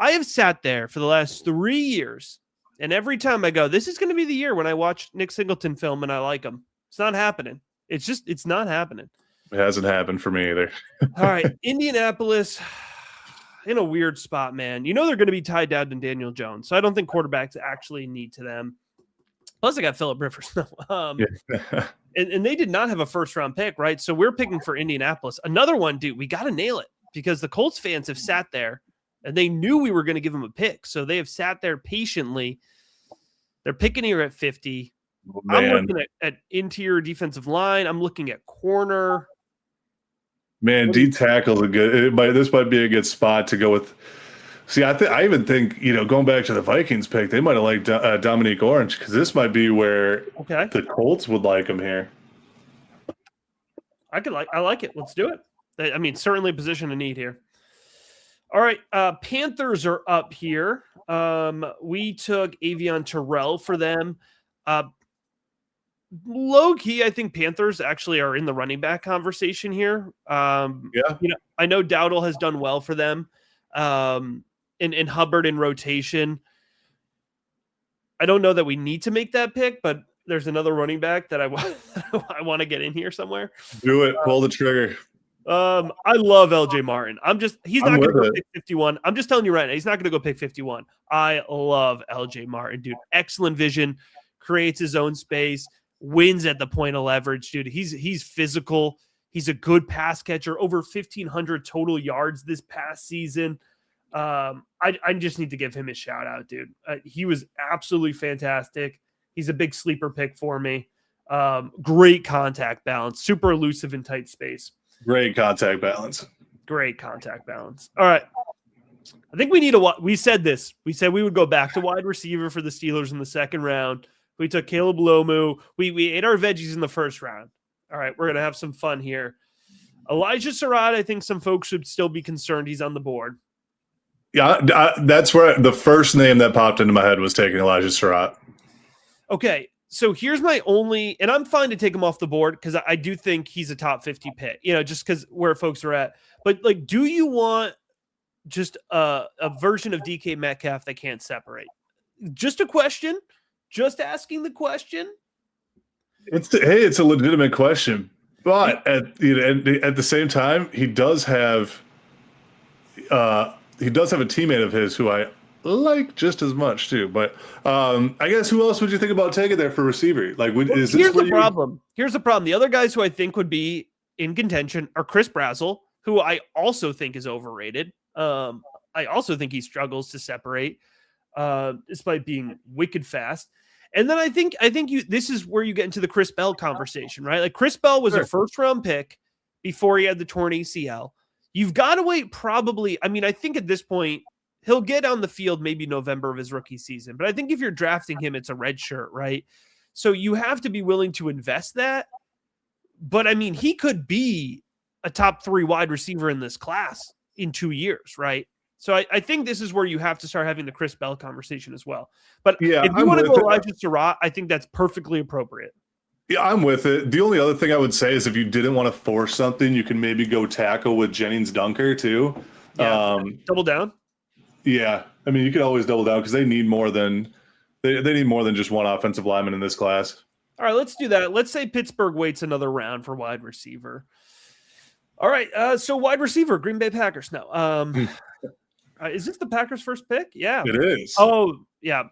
have sat there for the last 3 years, and every time I go, this is going to be the year when I watch Nick Singleton film and I like him. It's not happening. It's not happening. It hasn't happened for me either. All right, Indianapolis in a weird spot, man. You know they're going to be tied down to Daniel Jones, so I don't think quarterbacks actually need to them. Plus, I got Phillip Rivers. And they did not have a first-round pick, right? So we're picking for Indianapolis. Another one, dude, we got to nail it because the Colts fans have sat there, and they knew we were going to give them a pick. So they have sat there patiently. They're picking here at 50. Man. I'm looking at interior defensive line. I'm looking at corner. Man, D tackle's this might be a good spot to go with. See, I even think, going back to the Vikings pick, they might have liked Dominique Orange because this might be where the Colts would like him here. I like it. Let's do it. I mean, certainly a position of need here. All right, Panthers are up here. We took Avion Terrell for them. Low key, I think Panthers actually are in the running back conversation here. I know Dowdle has done well for them. And Hubbard in rotation. I don't know that we need to make that pick, but there's another running back that I want to get in here somewhere. Do it. Pull the trigger. I love LJ Martin. He's not going to go pick 51. I'm just telling you right now, he's not going to go pick 51. I love LJ Martin, dude. Excellent vision, creates his own space, wins at the point of leverage, dude. He's physical. He's a good pass catcher, over 1,500 total yards this past season. I just need to give him a shout out, dude. He was absolutely fantastic. He's a big sleeper pick for me. Great contact balance, super elusive in tight space. Great contact balance. All right. I think we need we said this. We said we would go back to wide receiver for the Steelers in the second round. We took Caleb Lomu. We ate our veggies in the first round. All right, we're going to have some fun here. Elijah Surratt, I think some folks should still be concerned he's on the board. Yeah, that's where the first name that popped into my head was taking Elijah Surratt. Okay, so here's my only, and I'm fine to take him off the board because I do think he's a top 50 pick, just because where folks are at. But, do you want just a version of DK Metcalf that can't separate? Just a question. Just asking the question. It's a legitimate question, but at the same time, he does have a teammate of his who I like just as much too. But I guess who else would you think about taking there for receiver? Here's the problem. Here's the problem. The other guys who I think would be in contention are Chris Brazzell, who I also think is overrated. I also think he struggles to separate, despite being wicked fast. And then I think this is where you get into the Chris Bell conversation, right? Like Chris Bell was a first round pick before he had the torn ACL. You've got to wait probably. I mean, I think at this point he'll get on the field maybe November of his rookie season. But I think if you're drafting him, it's a red shirt, right? So you have to be willing to invest that. But I mean, he could be a top 3 wide receiver in this class in 2 years, right? So I think this is where you have to start having the Chris Bell conversation as well. But if you want to go Elijah Surratt, I think that's perfectly appropriate. Yeah, I'm with it. The only other thing I would say is if you didn't want to force something, you can maybe go tackle with Jennings Dunker too. Yeah, double down. Yeah, I mean you could always double down because they need more than they need more than just one offensive lineman in this class. All right, let's do that. Let's say Pittsburgh waits another round for wide receiver. All right, so wide receiver, Green Bay Packers. No, is this the Packers' first pick? Yeah, It is. Oh, yeah.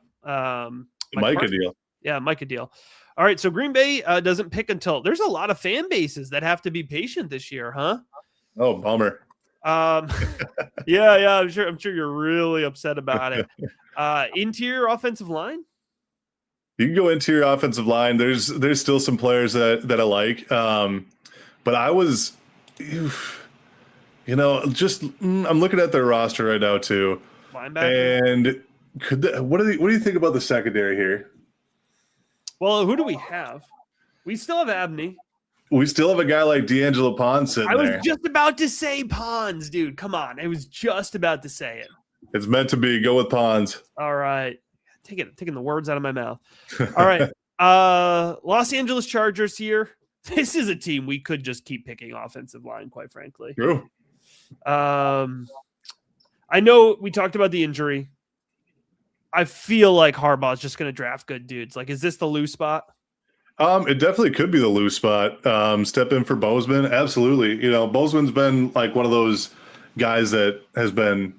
Micah deal. Yeah, Micah deal. All right, so Green Bay doesn't pick until there's a lot of fan bases that have to be patient this year, huh? Oh, bummer. Yeah, I'm sure you're really upset about it. Interior offensive line. You can go interior offensive line. There's still some players that I like, but I was, I'm looking at their roster right now too, Linebacker. And what do you think about the secondary here? Well, who do we have? We still have Abney. We still have a guy like D'Angelo Pons sitting there. I was just about to say Pons, dude. Come on. I was just about to say it. It's meant to be. Go with Pons. All right. Taking the words out of my mouth. All right. Los Angeles Chargers here. This is a team we could just keep picking offensive line, quite frankly. True. I know we talked about the injury. I feel like Harbaugh's just going to draft good dudes. Like, is this the loose spot? It definitely could be the loose spot. Step in for Bozeman. Absolutely. Bozeman's been like one of those guys that has been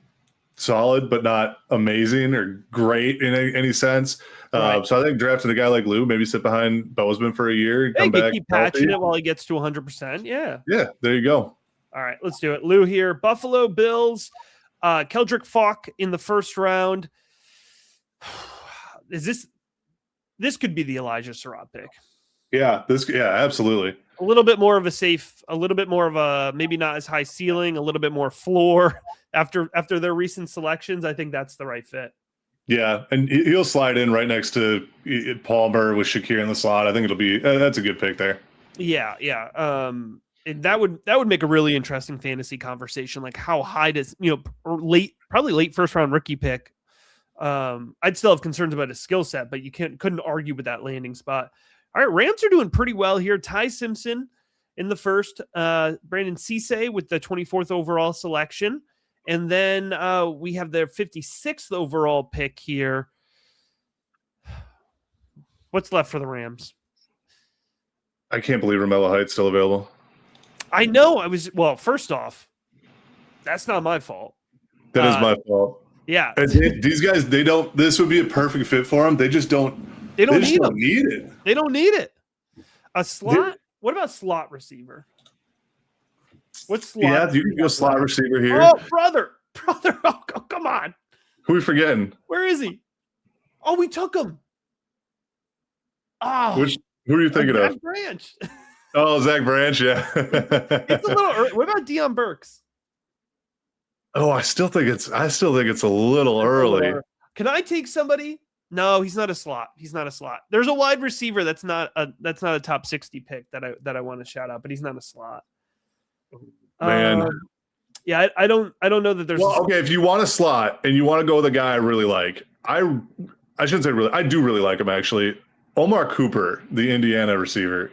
solid, but not amazing or great in any sense. Right. So I think drafting a guy like Lou, maybe sit behind Bozeman for a year, come back, keep patching it while he gets to 100%. Yeah. Yeah. There you go. All right, let's do it. Lou here. Buffalo Bills. Keldrick Falk in the first round. This could be the Elijah Surratt pick. Yeah, absolutely. A little bit more of a maybe not as high ceiling, a little bit more floor after their recent selections. I think that's the right fit. Yeah, and he'll slide in right next to Palmer with Shakir in the slot. I think it'll be that's a good pick there. Yeah. And that would make a really interesting fantasy conversation. Like how high does probably late first round rookie pick. I'd still have concerns about his skill set, but you couldn't argue with that landing spot. All right, Rams are doing pretty well here. Ty Simpson in the first, Brandon Cisse with the 24th overall selection, and then we have their 56th overall pick here. What's left for the Rams? I can't believe Romello Heights still available. I know. First off, that's not my fault. That is my fault. Yeah. And these guys, this would be a perfect fit for them. They just don't need it. They don't need it. A slot? What about slot receiver? What's slot? Yeah, you can go slot receiver here. Oh, brother. Oh, come on. Who are we forgetting? Where is he? Oh, we took him. Oh, who are you thinking of? Zach Branch. Oh, Zach Branch, yeah. It's a little early. What about Deion Burks? Oh, I still think it's a little early. Can I take somebody? No, he's not a slot. There's a wide receiver that's not a top 60 pick that I want to shout out, but he's not a slot. Man. Yeah, I don't know that there's okay, if you want a slot and you want to go with a guy I really like, I shouldn't say really, I do really like him actually. Omar Cooper, the Indiana receiver.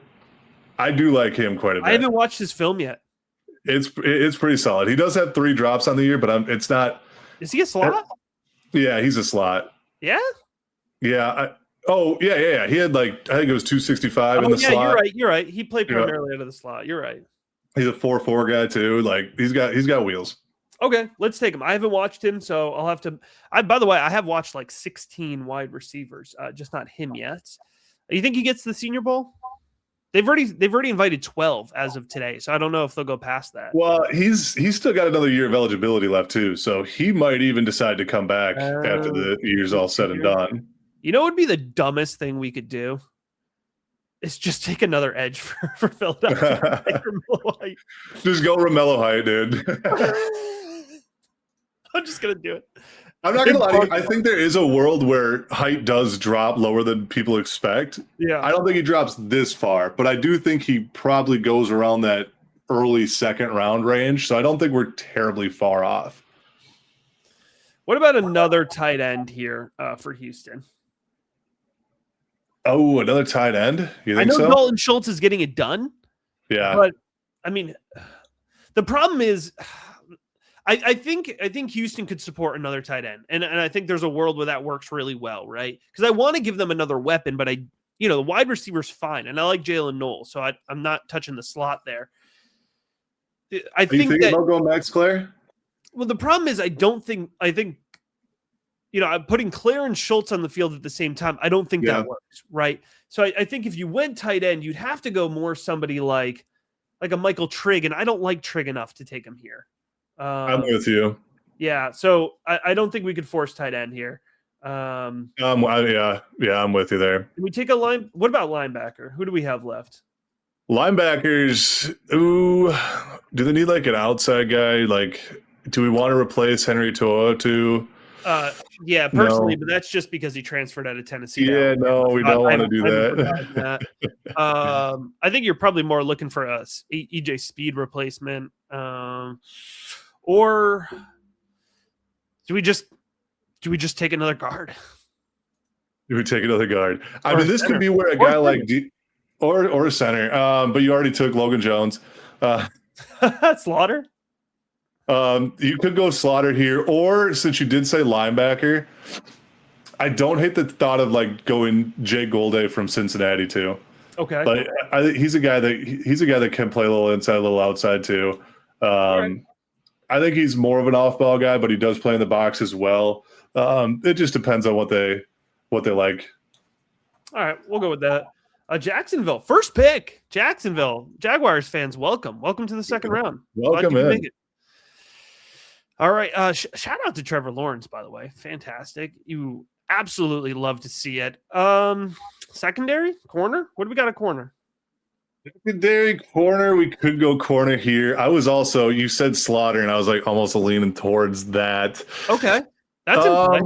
I do like him quite a bit. I haven't watched his film yet. It's pretty solid. He does have 3 drops on the year, but it's not. Is he a slot? Yeah, he's a slot. Yeah. Yeah. Yeah. He had I think it was 265 in the slot. You're right. He played primarily out of the slot. You're right. He's a 4.4 guy too. He's got wheels. Okay, let's take him. I haven't watched him, so I'll have to. By the way, I have watched 16 wide receivers, just not him yet. You think he gets to the Senior Bowl? They've already invited 12 as of today, so I don't know if they'll go past that. Well, he's still got another year of eligibility left too, so he might even decide to come back after the year's all said and done. You know what would be the dumbest thing we could do? Is just take another edge for Philadelphia. Just go Romello Height, dude. I'm just gonna do it. I'm not gonna lie to you. I think there is a world where Height does drop lower than people expect. Yeah. I don't think he drops this far, but I do think he probably goes around that early second round range. So I don't think we're terribly far off. What about another tight end here for Houston? Oh, another tight end? You I think know so? Dalton Schultz is getting it done, Yeah. but I mean, the problem is, I think Houston could support another tight end, and I think there's a world where that works really well, right? Because I want to give them another weapon, but the wide receiver's fine, and I like Jalen Knowles, so I'm not touching the slot there. I Are you think thinking that about going Max Clare? well, the problem is I think I'm putting Claire and Schultz on the field at the same time. I don't think Yeah. that works, right? So I think if you went tight end, you'd have to go more somebody like a Michael Trigg, and I don't like Trigg enough to take him here. I'm with you. Yeah, so I don't think we could force tight end here. Yeah, I'm with you there. Can we take a line? What about linebacker? Who do we have left? Linebackers, ooh, do they need like an outside guy? Like, do we want to replace Henry To'o? Yeah, personally, No. but that's just because he transferred out of Tennessee. Yeah, no, we don't want to do I'm that. I think you're probably more looking for a EJ Speed replacement, or do we just take another guard? You would take another guard. I Or mean, this center. could be where a Or guy like center. or a center. But you already took Logan Jones. Slaughter. You could go Slaughter here, or since you did say linebacker, I don't hate the thought of like going Jay Golday from Cincinnati too. Okay. But he's a guy that can play a little inside, a little outside too. Right. I think he's more of an off-ball guy, but he does play in the box as well. It just depends on what they like. All right, we'll go with that. Jacksonville, first pick. Jacksonville Jaguars fans, welcome to the second round. Welcome Glad you could in. make it. All right, shout out to Trevor Lawrence, by the way, fantastic. You absolutely love to see it. Secondary corner. What do we got at corner? Secondary corner, we could go corner here. I was also, you said Slaughter, and I was like almost leaning towards that. Okay, that's in play.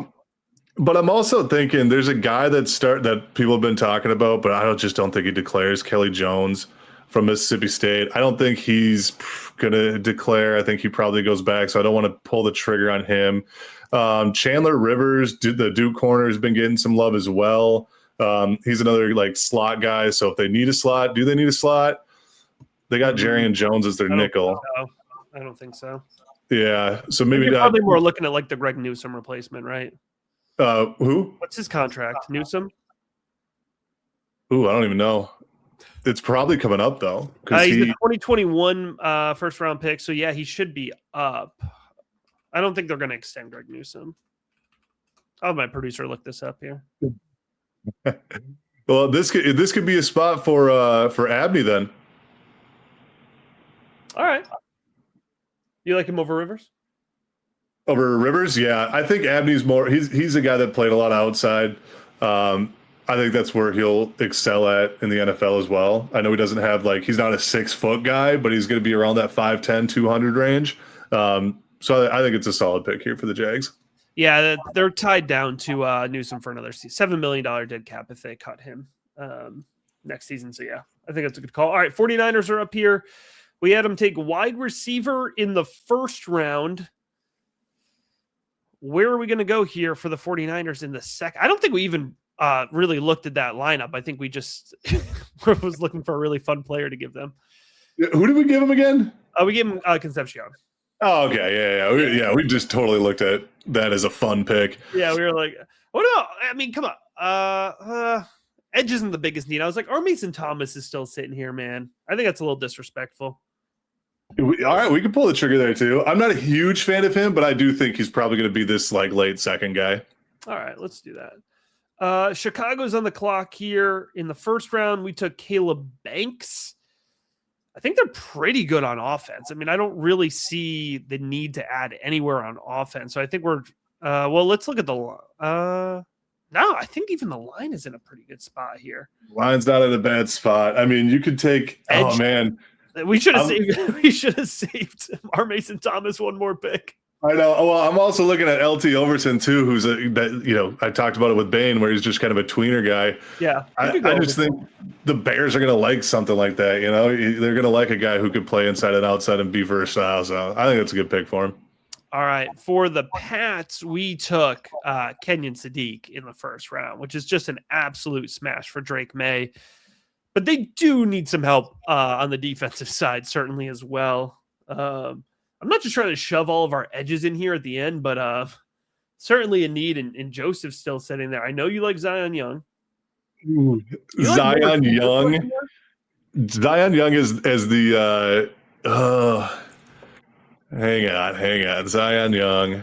But I'm also thinking there's a guy that people have been talking about, but I just don't think he declares. Kelly Jones from Mississippi State. I don't think he's gonna declare. I think he probably goes back, so I don't want to pull the trigger on him. Chandler Rivers, the Duke corner, has been getting some love as well. He's another like slot guy. So if they need a slot, do they need a slot? They got Jerry and Jones as their nickel. I don't think so. Yeah, so maybe you're probably more looking at like the Greg Newsome replacement, right? Who? What's his contract? Newsome? Ooh, I don't even know. It's probably coming up though. He's a 2021 first round pick, so yeah, he should be up. I don't think they're going to extend Greg Newsome. I'll have my producer look this up here. Well, this could be a spot for Abney then. All right. You like him over Rivers? Over Rivers, yeah. I think Abney's more. He's a guy that played a lot outside. I think that's where he'll excel at in the NFL as well. I know he doesn't have he's not a 6-foot guy, but he's going to be around that 5'10", 200 range. So I think it's a solid pick here for the Jags. Yeah, they're tied down to Newsome for another season. $7 million dead cap if they cut him next season. So yeah, I think that's a good call. All right, 49ers are up here. We had them take wide receiver in the first round. Where are we going to go here for the 49ers in the second? I don't think we even really looked at that lineup. I think we just was looking for a really fun player to give them. Who did we give him again? We gave him Concepcion. Oh, okay. Yeah. We just totally looked at that as a fun pick. Yeah, we were like, what about, I mean, come on. Edge isn't the biggest need. I was like, Mason Thomas is still sitting here, man. I think that's a little disrespectful. All right, we can pull the trigger there too. I'm not a huge fan of him, but I do think he's probably going to be this late second guy. All right, let's do that. Chicago's on the clock here. In the first round, we took Caleb Banks. I think they're pretty good on offense. I mean, I don't really see the need to add anywhere on offense. So I think we're let's look at the no, I think even the line is in a pretty good spot here. Line's not in a bad spot. I mean, you could take Edge. Oh man. We should have saved Mason Thomas one more pick. I know. Well, I'm also looking at LT Overton too, who's I talked about it with Bain, where he's just kind of a tweener guy. Yeah, I just think the Bears are going to like something like that. They're going to like a guy who can play inside and outside and be versatile. So I think that's a good pick for him. All right. For the Pats, we took Kenyon Sadiq in the first round, which is just an absolute smash for Drake May. But they do need some help on the defensive side, certainly as well. I'm not just trying to shove all of our edges in here at the end, but certainly a need. And Joseph's still sitting there. I know you like Zion Young. Zion Young. Zion Young is as the hang on. Zion Young.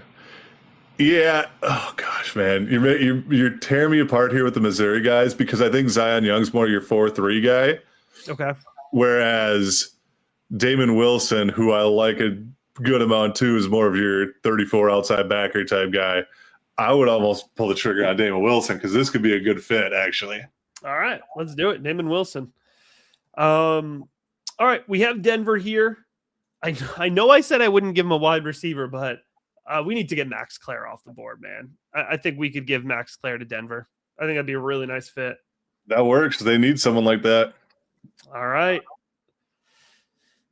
Yeah. Oh gosh, man. You're tearing me apart here with the Missouri guys because I think Zion Young's more your 4-3 guy. Okay. Whereas Damon Wilson, who I like a good amount too, is more of your 34 outside backer type guy. I would almost pull the trigger on Damon Wilson because this could be a good fit, actually. All right, let's do it. Damon Wilson. All right, we have Denver here. I know I said I wouldn't give him a wide receiver, but we need to get Max Clare off the board, man. I think we could give Max Clare to Denver. I think that'd be a really nice fit. That works. They need someone like that. All right.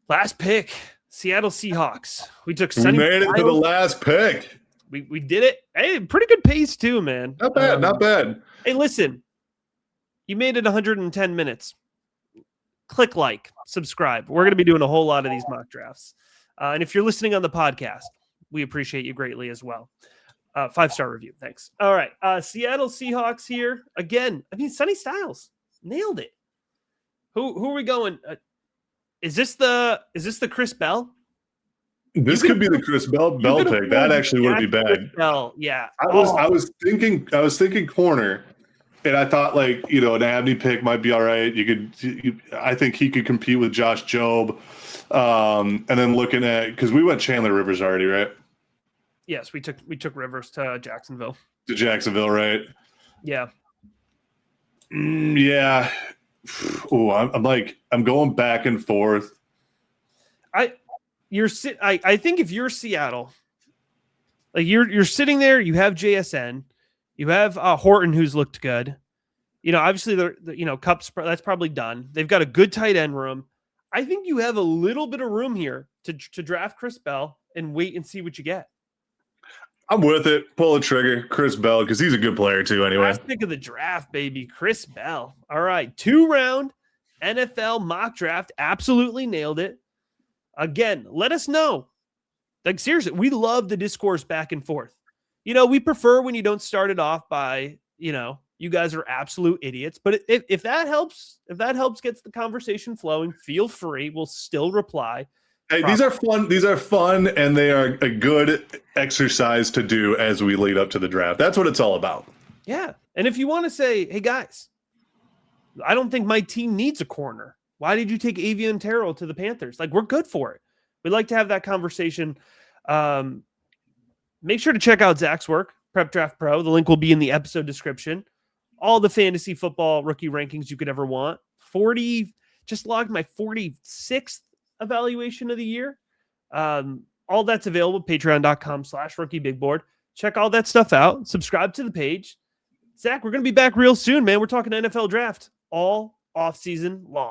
Last pick, Seattle Seahawks. We took We made it to the last pick. We did it. Hey, pretty good pace too, man. Not bad, not bad. Hey, listen. You made it 110 minutes. Click like, subscribe. We're going to be doing a whole lot of these mock drafts. And if you're listening on the podcast, we appreciate you greatly as well. 5-star review. Thanks. All right. Seattle Seahawks here. Again, I mean, Sonny Styles nailed it. Who are we going? Is this the Chris Bell? This could be the Chris Bell pick. That actually wouldn't be bad. Bell, yeah. I was thinking corner, and I thought an Abney pick might be all right. I think he could compete with Josh Jobe. And then looking at because we went Chandler Rivers already, right? Yes, we took Rivers to Jacksonville. To Jacksonville, right? Yeah. Yeah. Oh, I'm going back and forth. I think if you're Seattle, you're sitting there, you have JSN, you have Horton who's looked good. Obviously the Cup's that's probably done. They've got a good tight end room. I think you have a little bit of room here to draft Chris Bell and wait and see what you get. I'm with it. Pull the trigger, Chris Bell, because he's a good player too. Anyway, last pick of the draft, baby, Chris Bell. All right, 2-round NFL mock draft, absolutely nailed it. Again, let us know. Seriously, we love the discourse back and forth. We prefer when you don't start it off by, you guys are absolute idiots. But if that helps, gets the conversation flowing, feel free. We'll still reply. Hey, these are fun. These are fun, and they are a good exercise to do as we lead up to the draft. That's what it's all about. Yeah. And if you want to say, hey, guys, I don't think my team needs a corner. Why did you take Avian Terrell to the Panthers? We're good for it. We'd like to have that conversation. Make sure to check out Zach's work, Prep Draft Pro. The link will be in the episode description. All the fantasy football rookie rankings you could ever want. Just logged my 46th evaluation of the year. All that's available, patreon.com/rookiebigboard. Check all that stuff out. Subscribe to the page. Zach, we're going to be back real soon, man. We're talking NFL draft all off season long.